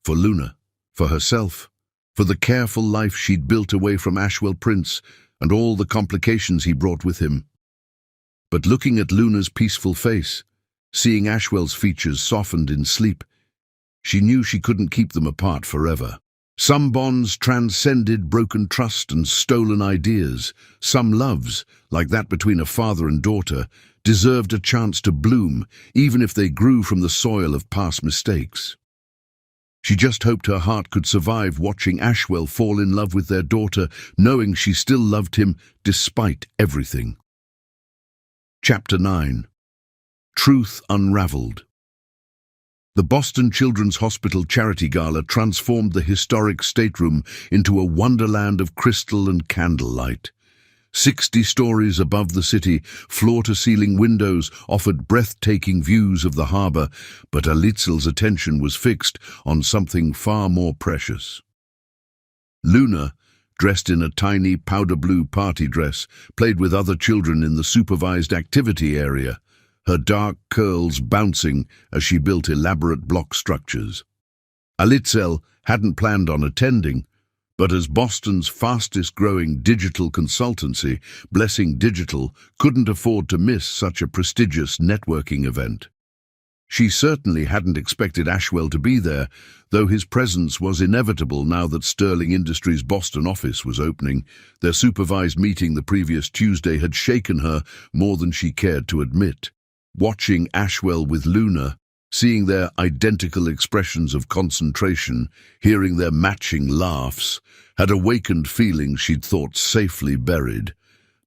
For Luna, for herself, for the careful life she'd built away from Ashwell Prince and all the complications he brought with him. But looking at Luna's peaceful face, seeing Ashwell's features softened in sleep, she knew she couldn't keep them apart forever. Some bonds transcended broken trust and stolen ideas. Some loves, like that between a father and daughter, deserved a chance to bloom, even if they grew from the soil of past mistakes. She just hoped her heart could survive watching Ashwell fall in love with their daughter, knowing she still loved him despite everything. Chapter 9. Truth Unraveled. The Boston Children's Hospital Charity Gala transformed the historic stateroom into a wonderland of crystal and candlelight. 60 stories above the city, floor-to-ceiling windows offered breathtaking views of the harbor, but Alitzel's attention was fixed on something far more precious. Luna, dressed in a tiny powder-blue party dress, played with other children in the supervised activity area, her dark curls bouncing as she built elaborate block structures. Alitzel hadn't planned on attending, but as Boston's fastest-growing digital consultancy, Blessing Digital couldn't afford to miss such a prestigious networking event. She certainly hadn't expected Ashwell to be there, though his presence was inevitable now that Sterling Industries' Boston office was opening. Their supervised meeting the previous Tuesday had shaken her more than she cared to admit. Watching Ashwell with Luna, seeing their identical expressions of concentration, hearing their matching laughs, had awakened feelings she'd thought safely buried.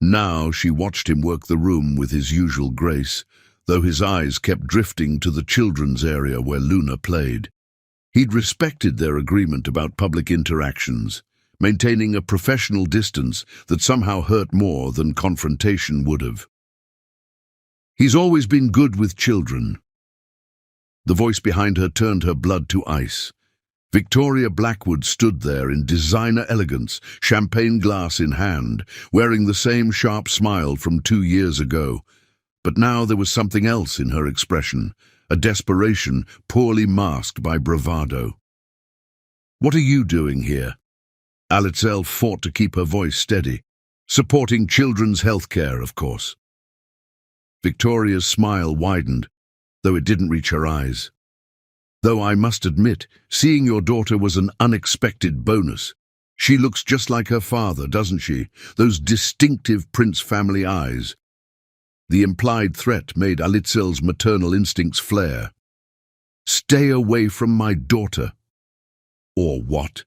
Now she watched him work the room with his usual grace, though his eyes kept drifting to the children's area where Luna played. He'd respected their agreement about public interactions, maintaining a professional distance that somehow hurt more than confrontation would have. He's always been good with children. The voice behind her turned her blood to ice. Victoria Blackwood stood there in designer elegance, champagne glass in hand, wearing the same sharp smile from 2 years ago. But now there was something else in her expression, a desperation poorly masked by bravado. "What are you doing here?" Alitzel fought to keep her voice steady. "Supporting children's health care, of course." Victoria's smile widened, though it didn't reach her eyes. "Though I must admit, seeing your daughter was an unexpected bonus. She looks just like her father, doesn't she? Those distinctive Prince family eyes." The implied threat made Alitzel's maternal instincts flare. "Stay away from my daughter." "Or what?"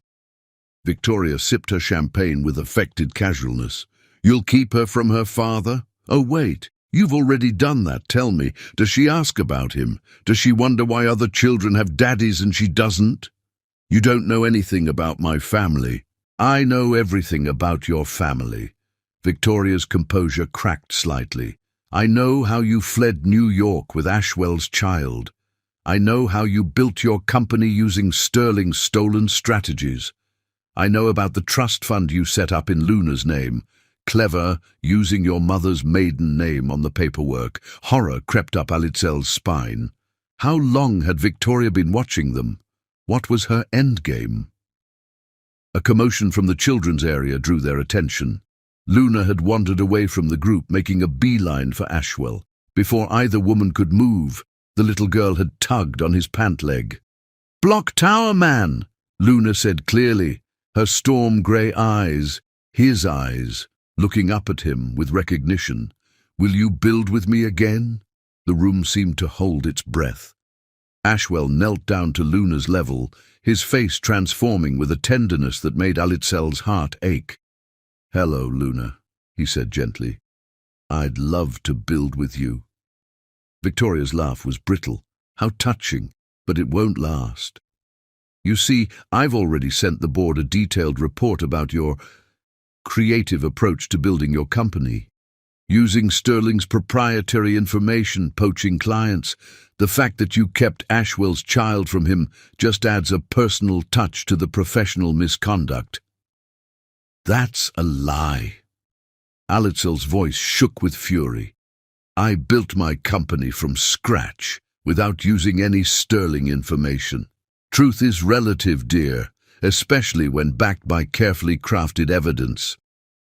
Victoria sipped her champagne with affected casualness. "You'll keep her from her father? Oh, wait. You've already done that, tell me. Does she ask about him? Does she wonder why other children have daddies and she doesn't? You don't know anything about my family." "I know everything about your family." Victoria's composure cracked slightly. "I know how you fled New York with Ashwell's child. I know how you built your company using Sterling's stolen strategies. I know about the trust fund you set up in Luna's name. Clever, using your mother's maiden name on the paperwork." Horror crept up Alitzel's spine. How long had Victoria been watching them? What was her endgame? A commotion from the children's area drew their attention. Luna had wandered away from the group, making a beeline for Ashwell. Before either woman could move, the little girl had tugged on his pant leg. "Block Tower Man," Luna said clearly, her storm-grey eyes, his eyes, looking up at him with recognition. "Will you build with me again?" The room seemed to hold its breath. Ashwell knelt down to Luna's level, his face transforming with a tenderness that made Alitzel's heart ache. "Hello, Luna," he said gently. "I'd love to build with you." Victoria's laugh was brittle. "How touching, but it won't last. You see, I've already sent the board a detailed report about your creative approach to building your company. Using Sterling's proprietary information, poaching clients. The fact that you kept Ashwell's child from him just adds a personal touch to the professional misconduct." "That's a lie." Alitzel's voice shook with fury. "I built my company from scratch, without using any Sterling information. Truth is relative, dear, especially when backed by carefully crafted evidence."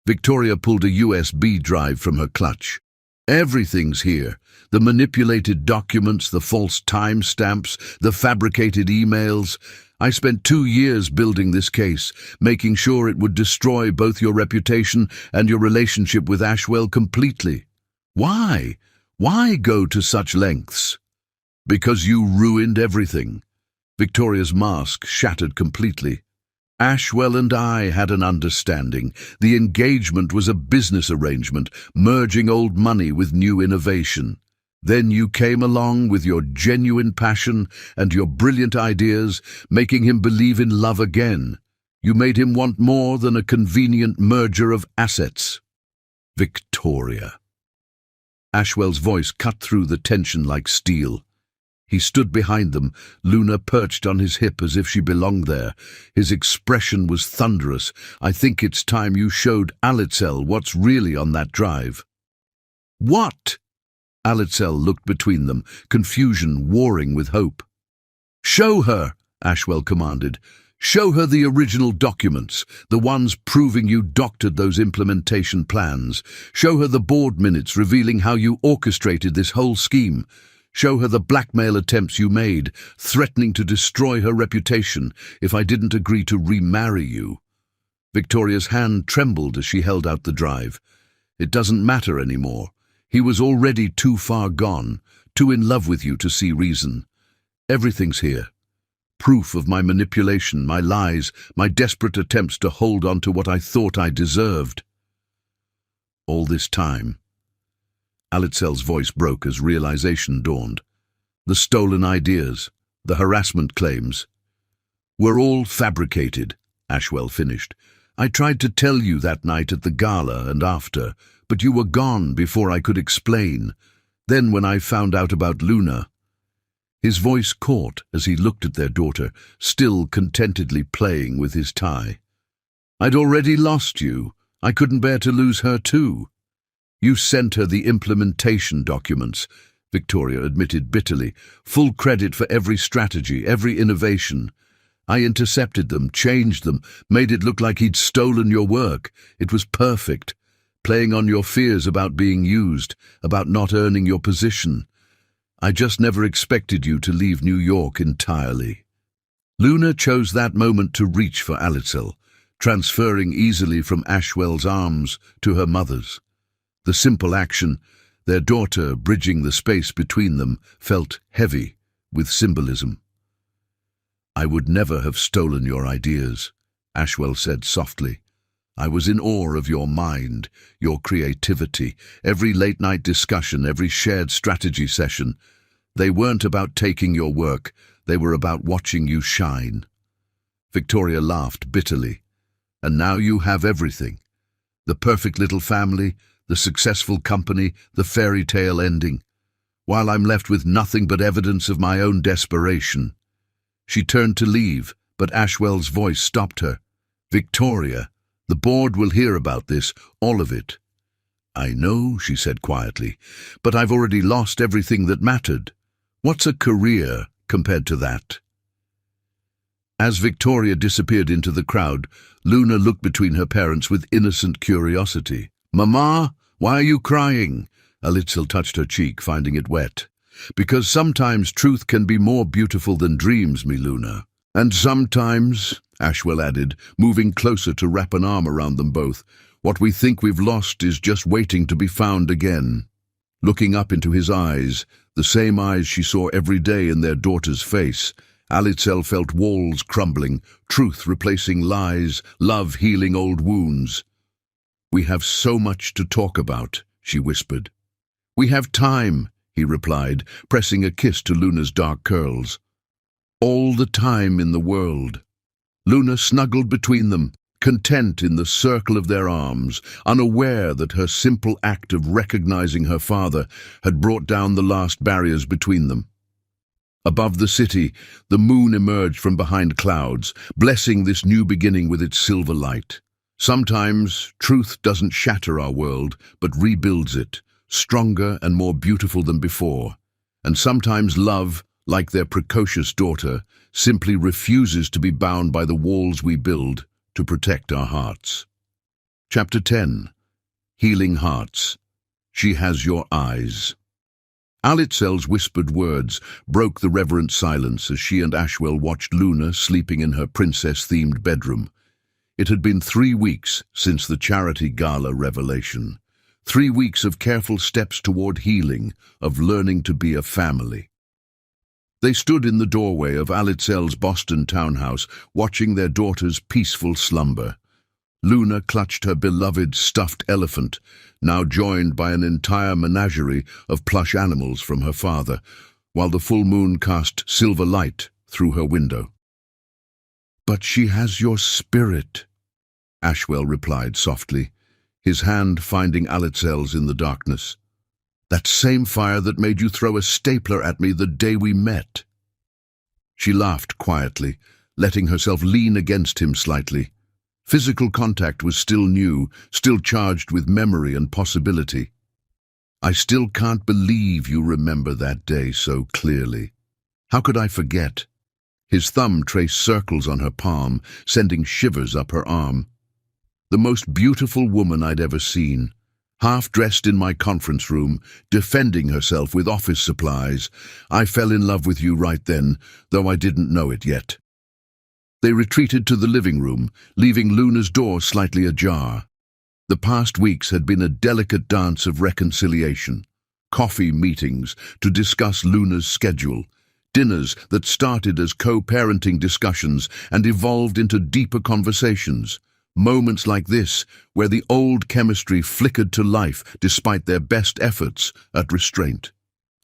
Victoria pulled a USB drive from her clutch. "Everything's here. The manipulated documents, the false timestamps, the fabricated emails. I spent 2 years building this case, making sure it would destroy both your reputation and your relationship with Ashwell completely. Why? Why go to such lengths?" "Because you ruined everything." Victoria's mask shattered completely. Ashwell and I had an understanding. The engagement was a business arrangement, merging old money with new innovation. Then you came along with your genuine passion and your brilliant ideas, making him believe in love again. You made him want more than a convenient merger of assets. Victoria. Ashwell's voice cut through the tension like steel. He stood behind them, Luna perched on his hip as if she belonged there. His expression was thunderous. I think it's time you showed Alitzel what's really on that drive. What? Alitzel looked between them, confusion warring with hope. Show her, Ashwell commanded. Show her the original documents, the ones proving you doctored those implementation plans. Show her the board minutes revealing how you orchestrated this whole scheme. Show her the blackmail attempts you made, threatening to destroy her reputation if I didn't agree to remarry you. Victoria's hand trembled as she held out the drive. It doesn't matter anymore. He was already too far gone, too in love with you to see reason. Everything's here. Proof of my manipulation, my lies, my desperate attempts to hold on to what I thought I deserved. All this time. Alitzel's voice broke as realization dawned. The stolen ideas, the harassment claims, were all fabricated, Ashwell finished. I tried to tell you that night at the gala and after, but you were gone before I could explain. Then when I found out about Luna. His voice caught as he looked at their daughter, still contentedly playing with his tie. I'd already lost you. I couldn't bear to lose her too. You sent her the implementation documents, Victoria admitted bitterly. Full credit for every strategy, every innovation. I intercepted them, changed them, made it look like he'd stolen your work. It was perfect. Playing on your fears about being used, about not earning your position. I just never expected you to leave New York entirely. Luna chose that moment to reach for Alitzel, transferring easily from Ashwell's arms to her mother's. The simple action, their daughter bridging the space between them, felt heavy with symbolism. I would never have stolen your ideas, Ashwell said softly. I was in awe of your mind, your creativity, every late-night discussion, every shared strategy session. They weren't about taking your work, they were about watching you shine. Victoria laughed bitterly. And now you have everything. The perfect little family, the successful company, the fairy tale ending, while I'm left with nothing but evidence of my own desperation. She turned to leave, but Ashwell's voice stopped her. Victoria, the board will hear about this, all of it. I know, she said quietly, but I've already lost everything that mattered. What's a career compared to that? As Victoria disappeared into the crowd, Luna looked between her parents with innocent curiosity. Mama, why are you crying? Alitzel touched her cheek, finding it wet. Because sometimes truth can be more beautiful than dreams, me Luna. And sometimes, Ashwell added, moving closer to wrap an arm around them both, what we think we've lost is just waiting to be found again. Looking up into his eyes, the same eyes she saw every day in their daughter's face, Alitzel felt walls crumbling, truth replacing lies, love healing old wounds. We have so much to talk about, she whispered. We have time, he replied, pressing a kiss to Luna's dark curls. All the time in the world. Luna snuggled between them, content in the circle of their arms, unaware that her simple act of recognizing her father had brought down the last barriers between them. Above the city, the moon emerged from behind clouds, blessing this new beginning with its silver light. Sometimes truth doesn't shatter our world, but rebuilds it, stronger and more beautiful than before. And sometimes love, like their precocious daughter, simply refuses to be bound by the walls we build to protect our hearts. Chapter 10. Healing Hearts. She has your eyes. Alitzel's whispered words broke the reverent silence as she and Ashwell watched Luna sleeping in her princess-themed bedroom. It had been 3 weeks since the charity gala revelation. 3 weeks of careful steps toward healing, of learning to be a family. They stood in the doorway of Alitzel's Boston townhouse, watching their daughter's peaceful slumber. Luna clutched her beloved stuffed elephant, now joined by an entire menagerie of plush animals from her father, while the full moon cast silver light through her window. "But she has your spirit," Ashwell replied softly, his hand finding Alitzel's in the darkness. "That same fire that made you throw a stapler at me the day we met." She laughed quietly, letting herself lean against him slightly. Physical contact was still new, still charged with memory and possibility. "I still can't believe you remember that day so clearly. How could I forget?" His thumb traced circles on her palm, sending shivers up her arm. "The most beautiful woman I'd ever seen. Half-dressed in my conference room, defending herself with office supplies. I fell in love with you right then, though I didn't know it yet." They retreated to the living room, leaving Luna's door slightly ajar. The past weeks had been a delicate dance of reconciliation. Coffee meetings to discuss Luna's schedule, dinners that started as co-parenting discussions and evolved into deeper conversations. Moments like this, where the old chemistry flickered to life despite their best efforts at restraint.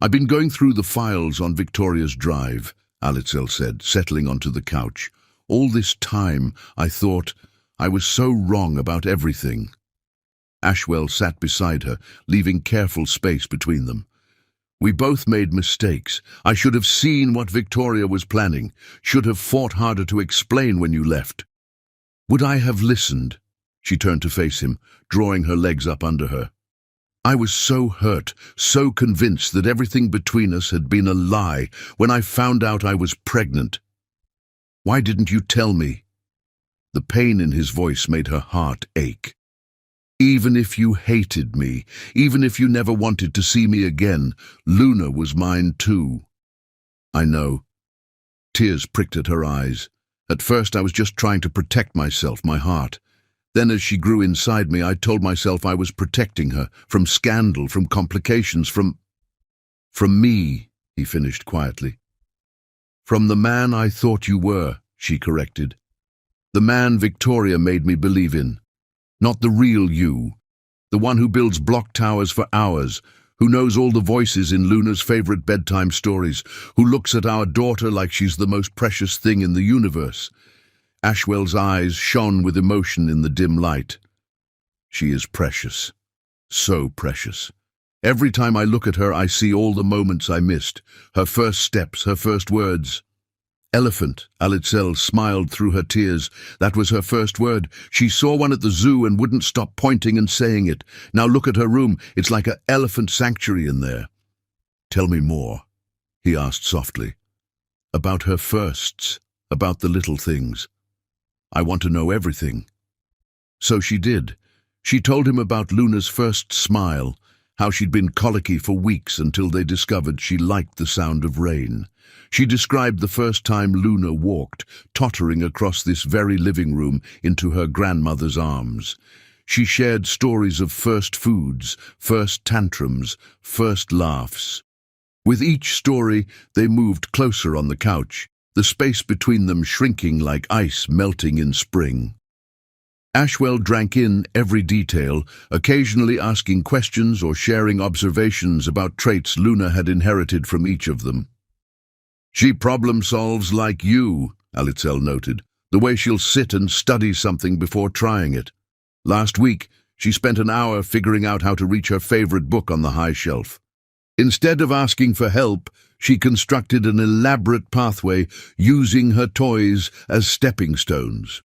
"I've been going through the files on Victoria's drive," Alitzel said, settling onto the couch. "All this time, I thought I was so wrong about everything." Ashwell sat beside her, leaving careful space between them. "We both made mistakes. I should have seen what Victoria was planning, should have fought harder to explain when you left. Would I have listened?" She turned to face him, drawing her legs up under her. "I was so hurt, so convinced that everything between us had been a lie when I found out I was pregnant. Why didn't you tell me?" The pain in his voice made her heart ache. "Even if you hated me, even if you never wanted to see me again, Luna was mine too." "I know." Tears pricked at her eyes. "At first I was just trying to protect myself, my heart. Then as she grew inside me, I told myself I was protecting her, from scandal, from complications, from me," he finished quietly. "From the man I thought you were," she corrected. "The man Victoria made me believe in. Not the real you. The one who builds block towers for hours, who knows all the voices in Luna's favorite bedtime stories, who looks at our daughter like she's the most precious thing in the universe." Ashwell's eyes shone with emotion in the dim light. "She is precious. So precious. Every time I look at her, I see all the moments I missed. Her first steps, her first words." "Elephant," Alitzel smiled through her tears. That was her first word. She saw one at the zoo and wouldn't stop pointing and saying it. Now look at her room. It's like an elephant sanctuary in there. "Tell me more," he asked softly. "About her firsts, about the little things. I want to know everything." So she did. She told him about Luna's first smile, how she'd been colicky for weeks until they discovered she liked the sound of rain. She described the first time Luna walked, tottering across this very living room into her grandmother's arms. She shared stories of first foods, first tantrums, first laughs. With each story, they moved closer on the couch, the space between them shrinking like ice melting in spring. Ashwell drank in every detail, occasionally asking questions or sharing observations about traits Luna had inherited from each of them. "She problem-solves like you," Alitzel noted, "the way she'll sit and study something before trying it. Last week, she spent an hour figuring out how to reach her favorite book on the high shelf. Instead of asking for help, she constructed an elaborate pathway using her toys as stepping stones."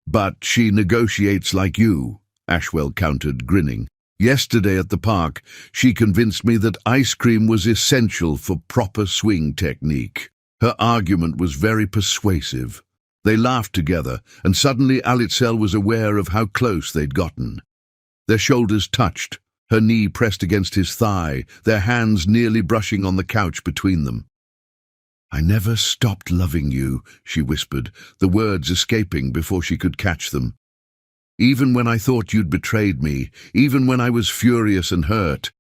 "But she negotiates like you," Ashwell countered, grinning. "Yesterday at the park, she convinced me that ice cream was essential for proper swing technique. Her argument was very persuasive." They laughed together, and suddenly Alitzel was aware of how close they'd gotten. Their shoulders touched, her knee pressed against his thigh, their hands nearly brushing on the couch between them. "I never stopped loving you," she whispered, the words escaping before she could catch them. "Even when I thought you'd betrayed me, even when I was furious and hurt,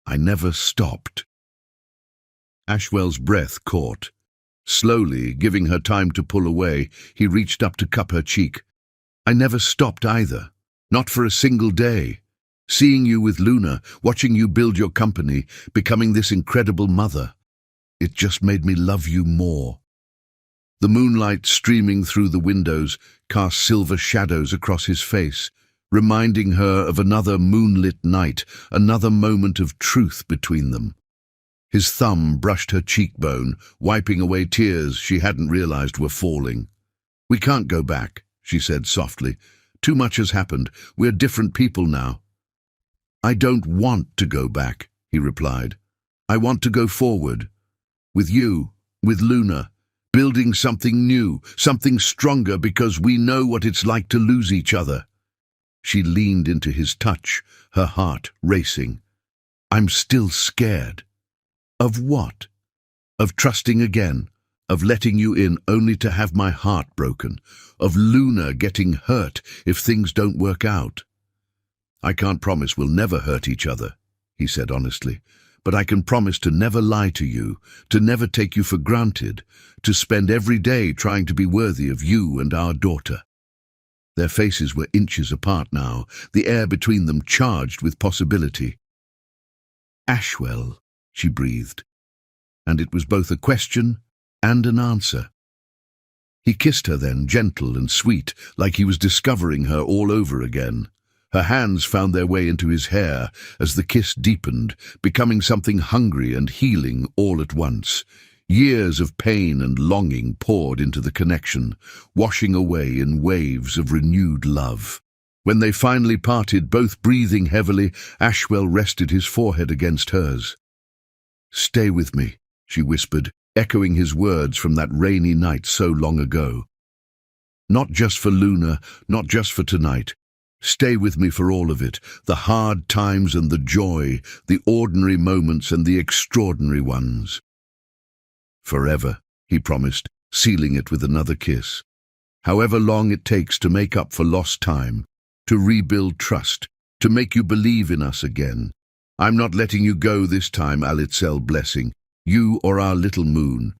I never stopped." Ashwell's breath caught. Slowly, giving her time to pull away, he reached up to cup her cheek. I never stopped either. Not for a single day. Seeing you with Luna, watching you build your company, becoming this incredible mother. It just made me love you more. The moonlight streaming through the windows cast silver shadows across his face, reminding her of another moonlit night, another moment of truth between them. His thumb brushed her cheekbone, wiping away tears she hadn't realized were falling. We can't go back, she said softly. Too much has happened. We're different people now. I don't want to go back, he replied. I want to go forward. With you, with Luna, building something new, something stronger because we know what it's like to lose each other. She leaned into his touch, her heart racing. I'm still scared. Of what? Of trusting again, of letting you in only to have my heart broken, of Luna getting hurt if things don't work out. I can't promise we'll never hurt each other, he said honestly, but I can promise to never lie to you, to never take you for granted, to spend every day trying to be worthy of you and our daughter. Their faces were inches apart now, the air between them charged with possibility. Ashwell, she breathed, and it was both a question and an answer. He kissed her then, gentle and sweet, like he was discovering her all over again. Her hands found their way into his hair as the kiss deepened, becoming something hungry and healing all at once. Years of pain and longing poured into the connection, washing away in waves of renewed love. When they finally parted, both breathing heavily, Ashwell rested his forehead against hers. Stay with me, she whispered, echoing his words from that rainy night so long ago. Not just for Luna, not just for tonight. Stay with me for all of it, the hard times and the joy, the ordinary moments and the extraordinary ones. Forever, he promised, sealing it with another kiss. However long it takes to make up for lost time, to rebuild trust, to make you believe in us again. I'm not letting you go this time, Alitzel blessing, you or our little moon.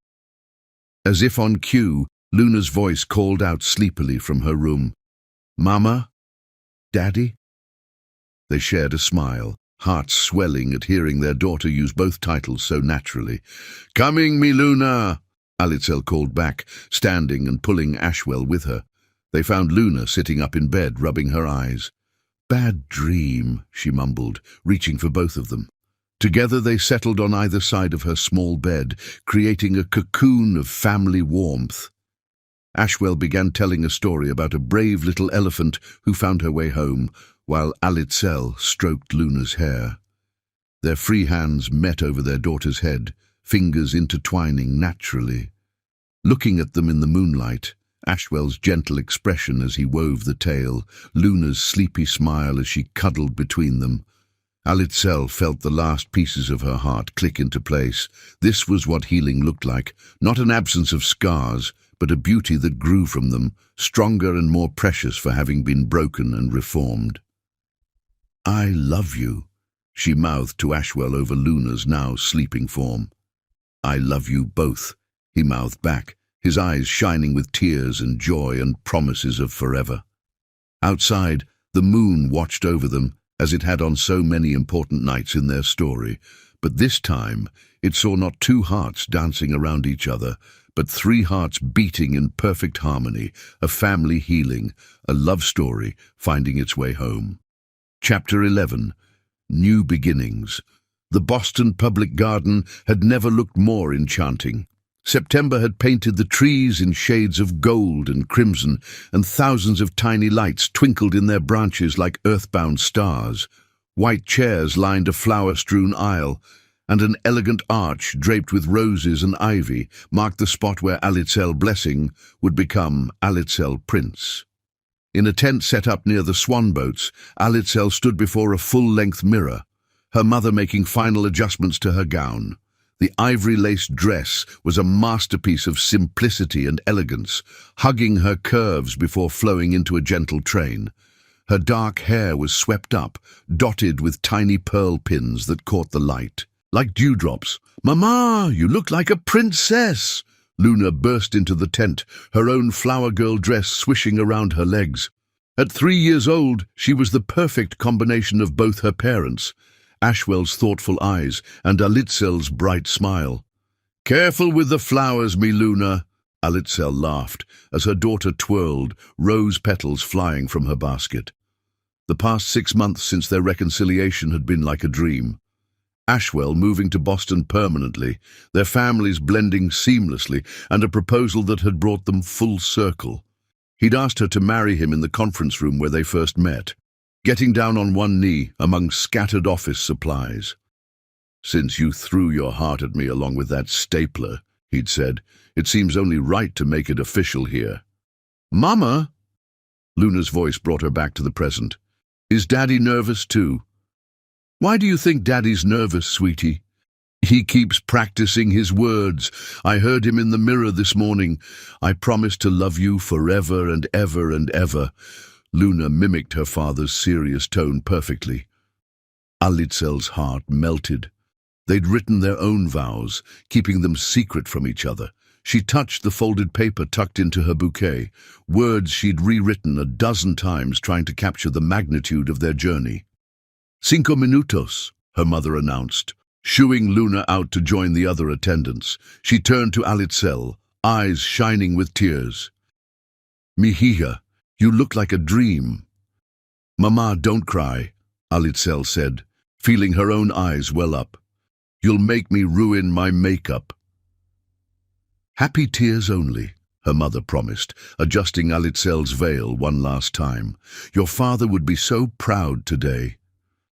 As if on cue, Luna's voice called out sleepily from her room. Mama? Daddy? They shared a smile, hearts swelling at hearing their daughter use both titles so naturally. Coming, me Luna, Alitzel called back, standing and pulling Ashwell with her. They found Luna sitting up in bed, rubbing her eyes. Bad dream, she mumbled, reaching for both of them. Together they settled on either side of her small bed, creating a cocoon of family warmth. Ashwell began telling a story about a brave little elephant who found her way home, while Alitzel stroked Luna's hair. Their free hands met over their daughter's head, fingers intertwining naturally. Looking at them in the moonlight, Ashwell's gentle expression as he wove the tale, Luna's sleepy smile as she cuddled between them. Alitzel felt the last pieces of her heart click into place. This was what healing looked like, not an absence of scars, but a beauty that grew from them, stronger and more precious for having been broken and reformed. I love you, she mouthed to Ashwell over Luna's now sleeping form. I love you both, he mouthed back, his eyes shining with tears and joy and promises of forever. Outside, the moon watched over them, as it had on so many important nights in their story, but this time it saw not two hearts dancing around each other, but three hearts beating in perfect harmony, a family healing, a love story finding its way home. Chapter 11. New Beginnings. The Boston Public Garden had never looked more enchanting. September had painted the trees in shades of gold and crimson, and thousands of tiny lights twinkled in their branches like earthbound stars. White chairs lined a flower-strewn aisle, and an elegant arch draped with roses and ivy marked the spot where Alitzel Blessing would become Alitzel Prince. In a tent set up near the swan boats, Alitzel stood before a full-length mirror, her mother making final adjustments to her gown. The ivory-laced dress was a masterpiece of simplicity and elegance, hugging her curves before flowing into a gentle train. Her dark hair was swept up, dotted with tiny pearl pins that caught the light. like dewdrops. "Mama, you look like a princess!" Luna burst into the tent, her own flower girl dress swishing around her legs. At 3 years old, she was the perfect combination of both her parents, Ashwell's thoughtful eyes and Alitzel's bright smile. "Careful with the flowers, me Luna," Alitzel laughed as her daughter twirled, rose petals flying from her basket. The past 6 months since their reconciliation had been like a dream. Ashwell moving to Boston permanently, their families blending seamlessly, and a proposal that had brought them full circle. He'd asked her to marry him in the conference room where they first met, getting down on one knee among scattered office supplies. "Since you threw your heart at me along with that stapler," he'd said, "it seems only right to make it official here." "Mama!" Luna's voice brought her back to the present. "Is Daddy nervous too?" "Why do you think Daddy's nervous, sweetie?" "He keeps practicing his words. I heard him in the mirror this morning. 'I promise to love you forever and ever and ever.'" Luna mimicked her father's serious tone perfectly. Alitzel's heart melted. They'd written their own vows, keeping them secret from each other. She touched the folded paper tucked into her bouquet, words she'd rewritten a dozen times trying to capture the magnitude of their journey. "5 minutos," her mother announced, shooing Luna out to join the other attendants. She turned to Alitzel, eyes shining with tears. "Mihija, you look like a dream." "Mama, don't cry," Alitzel said, feeling her own eyes well up. "You'll make me ruin my makeup." "Happy tears only," her mother promised, adjusting Alitzel's veil one last time. "Your father would be so proud today."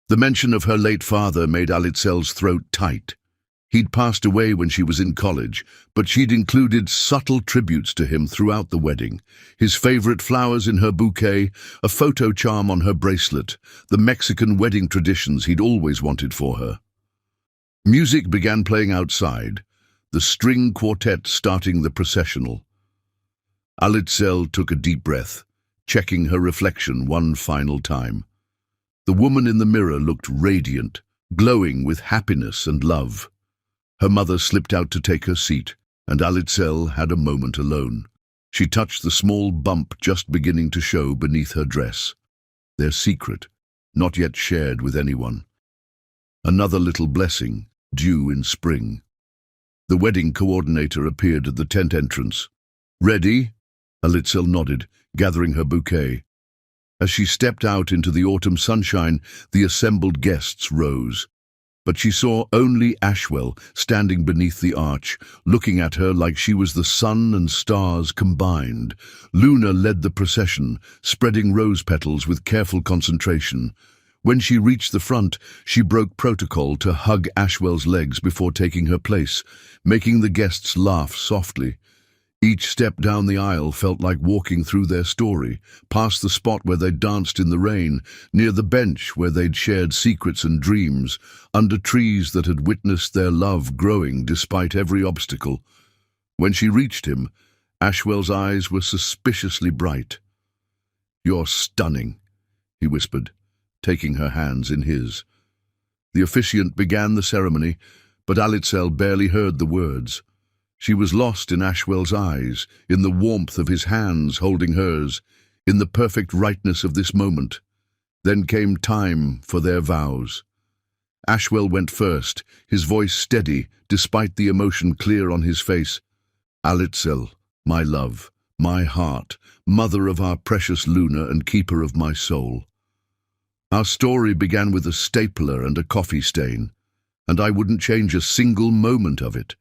The mention of her late father made Alitzel's throat tight. He'd passed away when she was in college, but she'd included subtle tributes to him throughout the wedding. His favorite flowers in her bouquet, a photo charm on her bracelet, the Mexican wedding traditions he'd always wanted for her. Music began playing outside, the string quartet starting the processional. Alitzel took a deep breath, checking her reflection one final time. The woman in the mirror looked radiant, glowing with happiness and love. Her mother slipped out to take her seat, and Alitzel had a moment alone. She touched the small bump just beginning to show beneath her dress. Their secret, not yet shared with anyone. Another little blessing, due in spring. The wedding coordinator appeared at the tent entrance. "Ready?" Alitzel nodded, gathering her bouquet. As she stepped out into the autumn sunshine, the assembled guests rose. But she saw only Ashwell standing beneath the arch, looking at her like she was the sun and stars combined. Luna led the procession, spreading rose petals with careful concentration. When she reached the front, she broke protocol to hug Ashwell's legs before taking her place, making the guests laugh softly. Each step down the aisle felt like walking through their story, past the spot where they'd danced in the rain, near the bench where they'd shared secrets and dreams, under trees that had witnessed their love growing despite every obstacle. When she reached him, Ashwell's eyes were suspiciously bright. "You're stunning," he whispered, taking her hands in his. The officiant began the ceremony, but Alitzel barely heard the words. She was lost in Ashwell's eyes, in the warmth of his hands holding hers, in the perfect rightness of this moment. Then came time for their vows. Ashwell went first, his voice steady, despite the emotion clear on his face. "Alitzel, my love, my heart, mother of our precious Luna and keeper of my soul. Our story began with a stapler and a coffee stain, and I wouldn't change a single moment of it.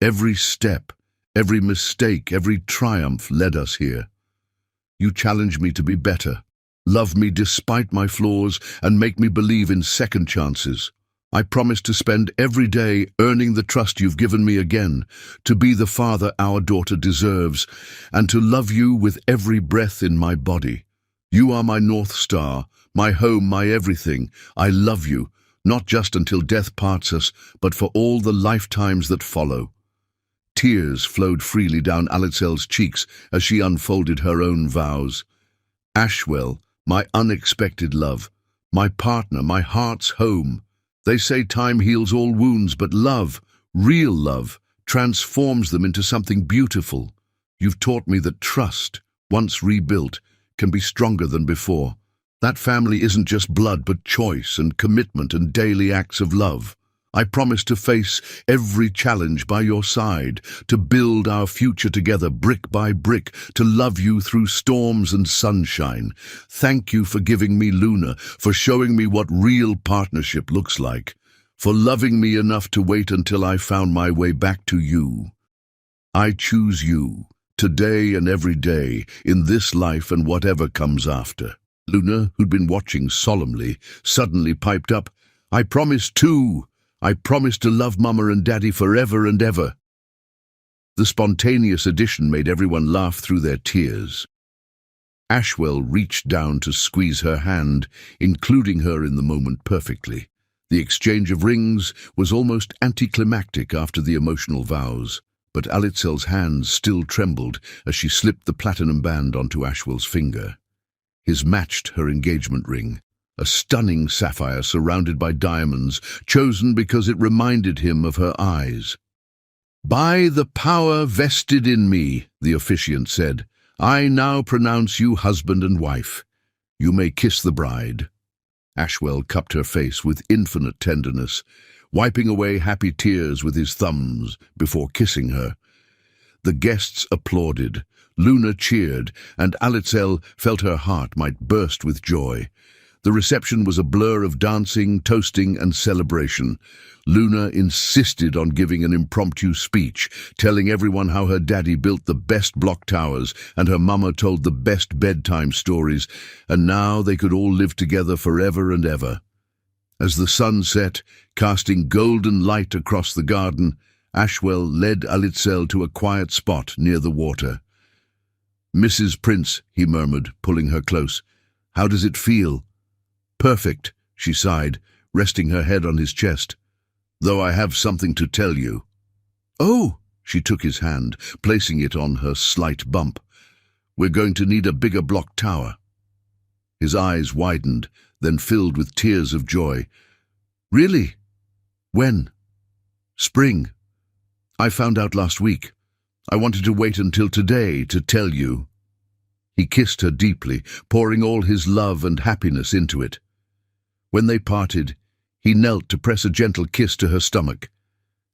Every step, every mistake, every triumph led us here. You challenge me to be better, love me despite my flaws, and make me believe in second chances. I promise to spend every day earning the trust you've given me again, to be the father our daughter deserves, and to love you with every breath in my body. You are my North Star, my home, my everything. I love you, not just until death parts us, but for all the lifetimes that follow." Tears flowed freely down Alitzel's cheeks as she unfolded her own vows. "Ashwell, my unexpected love, my partner, my heart's home." They say time heals all wounds, but love, real love, transforms them into something beautiful. You've taught me that trust, once rebuilt, can be stronger than before. That family isn't just blood, but choice and commitment and daily acts of love. I promise to face every challenge by your side, to build our future together brick by brick, to love you through storms and sunshine. Thank you for giving me Luna, for showing me what real partnership looks like, for loving me enough to wait until I found my way back to you. I choose you, today and every day, in this life and whatever comes after. Luna, who'd been watching solemnly, suddenly piped up, I promise too. I promise to love Mama and Daddy forever and ever. The spontaneous addition made everyone laugh through their tears. Ashwell reached down to squeeze her hand, including her in the moment perfectly. The exchange of rings was almost anticlimactic after the emotional vows, but Alitzel's hands still trembled as she slipped the platinum band onto Ashwell's finger. His matched her engagement ring, a stunning sapphire surrounded by diamonds, chosen because it reminded him of her eyes. By the power vested in me, the officiant said, I now pronounce you husband and wife. You may kiss the bride. Ashwell cupped her face with infinite tenderness, wiping away happy tears with his thumbs before kissing her. The guests applauded, Luna cheered, and Alitzel felt her heart might burst with joy. The reception was a blur of dancing, toasting, and celebration. Luna insisted on giving an impromptu speech, telling everyone how her daddy built the best block towers and her mama told the best bedtime stories, and now they could all live together forever and ever. As the sun set, casting golden light across the garden, Ashwell led Alitzel to a quiet spot near the water. Mrs. Prince, he murmured, pulling her close. How does it feel? Perfect, she sighed, resting her head on his chest. Though I have something to tell you. Oh, she took his hand, placing it on her slight bump. We're going to need a bigger block tower. His eyes widened, then filled with tears of joy. Really? When? Spring. I found out last week. I wanted to wait until today to tell you. He kissed her deeply, pouring all his love and happiness into it. When they parted, he knelt to press a gentle kiss to her stomach.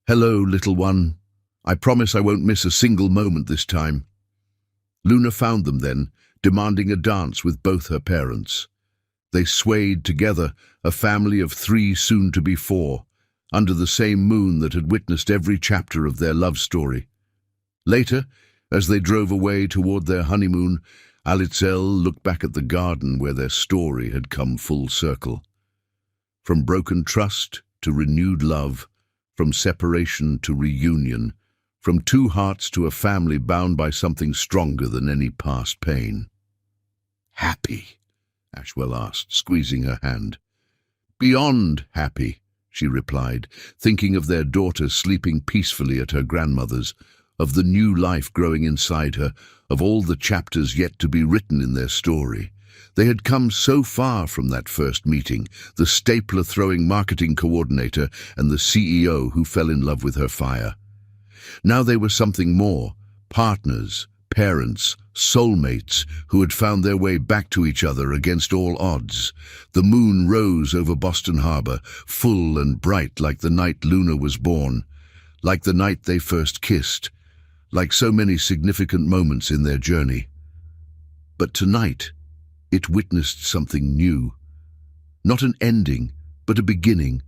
Hello, little one. I promise I won't miss a single moment this time. Luna found them then, demanding a dance with both her parents. They swayed together, a family of 3, soon to be 4, under the same moon that had witnessed every chapter of their love story. Later, as they drove away toward their honeymoon, Alitzel looked back at the garden where their story had come full circle. From broken trust to renewed love, from separation to reunion, from 2 hearts to a family bound by something stronger than any past pain. Happy? Ashwell asked, squeezing her hand. Beyond happy, she replied, thinking of their daughter sleeping peacefully at her grandmother's, of the new life growing inside her, of all the chapters yet to be written in their story. They had come so far from that first meeting, the stapler-throwing marketing coordinator and the CEO who fell in love with her fire. Now they were something more, partners, parents, soulmates who had found their way back to each other against all odds. The moon rose over Boston Harbor, full and bright like the night Luna was born, like the night they first kissed, like so many significant moments in their journey. But tonight, it witnessed something new. Not an ending, but a beginning.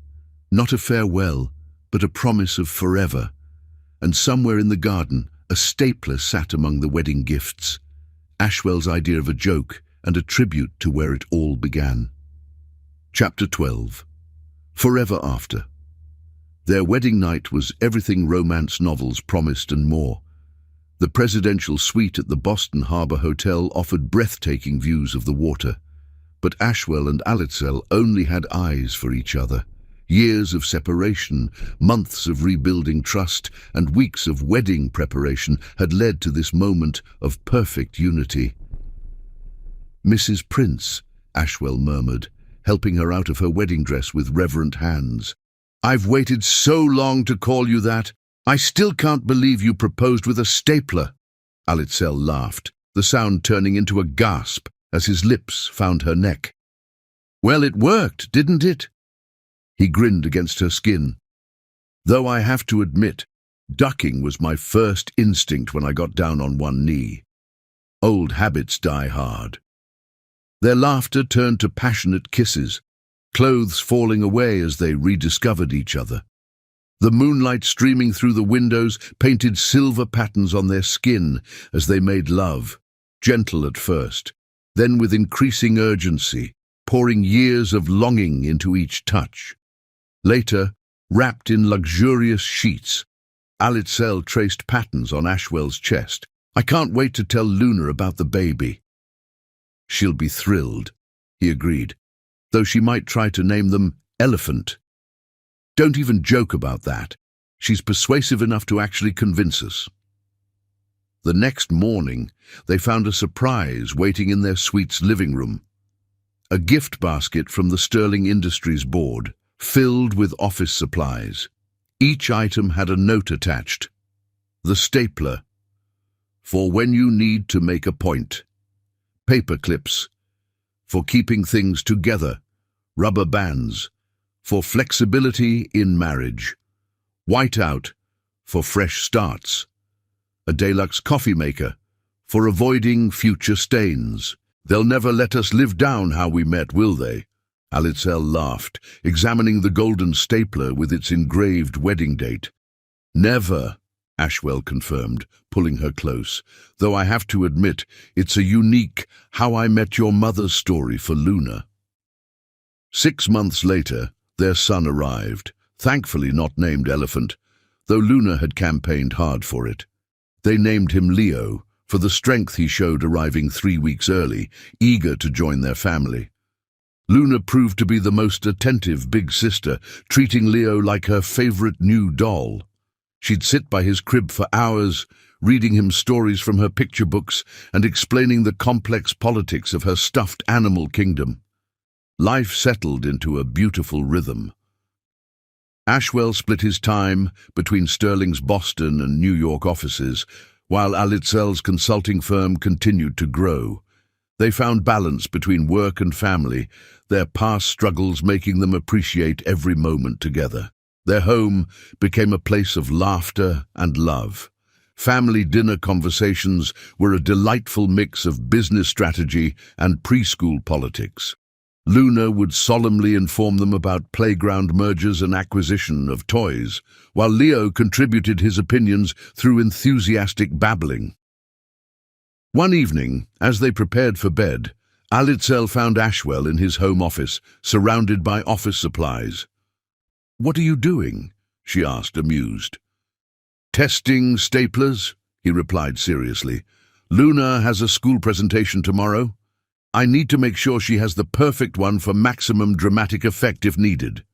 Not a farewell, but a promise of forever. And somewhere in the garden, a stapler sat among the wedding gifts. Ashwell's idea of a joke and a tribute to where it all began. Chapter 12. Forever After. Their wedding night was everything romance novels promised and more. The presidential suite at the Boston Harbor Hotel offered breathtaking views of the water, but Ashwell and Alitzel only had eyes for each other. Years of separation, months of rebuilding trust, and weeks of wedding preparation had led to this moment of perfect unity. Mrs. Prince, Ashwell murmured, helping her out of her wedding dress with reverent hands. "I've waited so long to call you that. I still can't believe you proposed with a stapler." Alitzel laughed, the sound turning into a gasp as his lips found her neck. "Well, it worked, didn't it?" He grinned against her skin. "Though I have to admit, ducking was my first instinct when I got down on one knee. Old habits die hard." Their laughter turned to passionate kisses, clothes falling away as they rediscovered each other. The moonlight streaming through the windows painted silver patterns on their skin as they made love, gentle at first, then with increasing urgency, pouring years of longing into each touch. Later, wrapped in luxurious sheets, Alitzel traced patterns on Ashwell's chest. "I can't wait to tell Luna about the baby." "She'll be thrilled," he agreed, "though she might try to name them Elephant." "Don't even joke about that. She's persuasive enough to actually convince us." The next morning, they found a surprise waiting in their suite's living room. A gift basket from the Sterling Industries board, filled with office supplies. Each item had a note attached. The stapler, for when you need to make a point. Paper clips, for keeping things together. Rubber bands, for flexibility in marriage. Whiteout, for fresh starts. A Deluxe coffee maker, for avoiding future stains. "They'll never let us live down how we met, will they?" Alitzel laughed, examining the golden stapler with its engraved wedding date. "Never," Ashwell confirmed, pulling her close, "though I have to admit it's a unique How I Met Your Mother story for Luna." 6 months later, their son arrived, thankfully not named Elephant, though Luna had campaigned hard for it. They named him Leo, for the strength he showed arriving 3 weeks early, eager to join their family. Luna proved to be the most attentive big sister, treating Leo like her favorite new doll. She'd sit by his crib for hours, reading him stories from her picture books and explaining the complex politics of her stuffed animal kingdom. Life settled into a beautiful rhythm. Ashwell split his time between Sterling's Boston and New York offices, while Alitzel's consulting firm continued to grow. They found balance between work and family, their past struggles making them appreciate every moment together. Their home became a place of laughter and love. Family dinner conversations were a delightful mix of business strategy and preschool politics. Luna would solemnly inform them about playground mergers and acquisition of toys, while Leo contributed his opinions through enthusiastic babbling. One evening, as they prepared for bed, Alitzel found Ashwell in his home office, surrounded by office supplies. "What are you doing?" she asked, amused. "Testing staplers," he replied seriously. "Luna has a school presentation tomorrow. I need to make sure she has the perfect one for maximum dramatic effect if needed."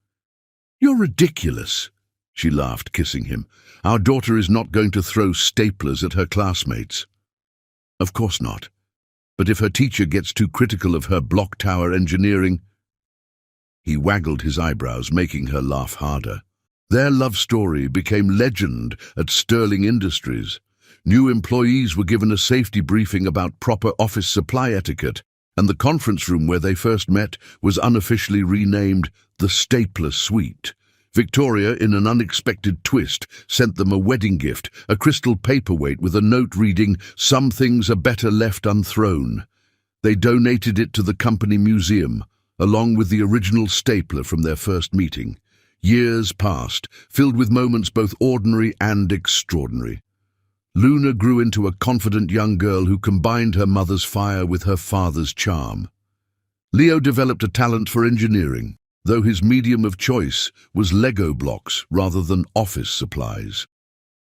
"You're ridiculous," she laughed, kissing him. "Our daughter is not going to throw staplers at her classmates." "Of course not. But if her teacher gets too critical of her block tower engineering—" He waggled his eyebrows, making her laugh harder. Their love story became legend at Sterling Industries. New employees were given a safety briefing about proper office supply etiquette, and the conference room where they first met was unofficially renamed the Stapler Suite. Victoria, in an unexpected twist, sent them a wedding gift, a crystal paperweight with a note reading, "Some things are better left unthrown." They donated it to the company museum, along with the original stapler from their first meeting. Years passed, filled with moments both ordinary and extraordinary. Luna grew into a confident young girl who combined her mother's fire with her father's charm. Leo developed a talent for engineering, though his medium of choice was Lego blocks rather than office supplies.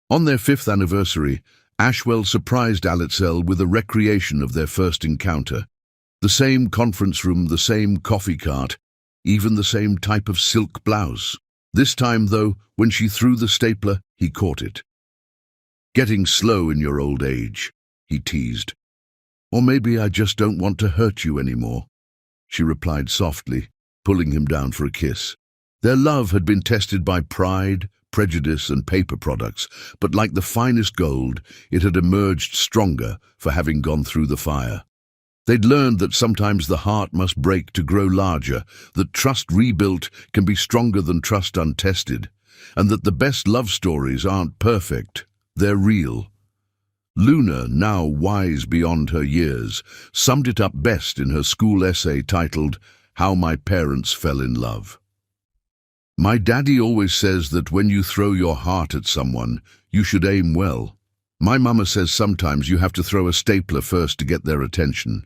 On their 5th anniversary, Ashwell surprised Alitzel with a recreation of their first encounter. The same conference room, the same coffee cart, even the same type of silk blouse. This time, though, when she threw the stapler, he caught it. "Getting slow in your old age," he teased. "Or maybe I just don't want to hurt you anymore," she replied softly, pulling him down for a kiss. Their love had been tested by pride, prejudice, and paper products, but like the finest gold, it had emerged stronger for having gone through the fire. They'd learned that sometimes the heart must break to grow larger, that trust rebuilt can be stronger than trust untested, and that the best love stories aren't perfect, they're real. Luna, now wise beyond her years, summed it up best in her school essay titled, "How My Parents Fell in Love." My daddy always says that when you throw your heart at someone, you should aim well. My mama says sometimes you have to throw a stapler first to get their attention.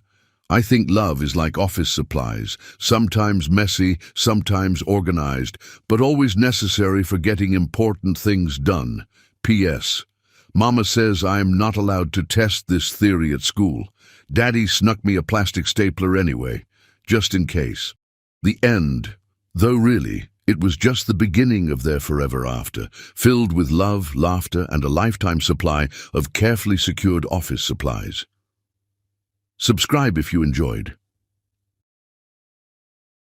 I think love is like office supplies, sometimes messy, sometimes organized, but always necessary for getting important things done. P.S. Mama says I am not allowed to test this theory at school. Daddy snuck me a plastic stapler anyway, just in case. The end. Though really, it was just the beginning of their forever after, filled with love, laughter, and a lifetime supply of carefully secured office supplies. Subscribe if you enjoyed.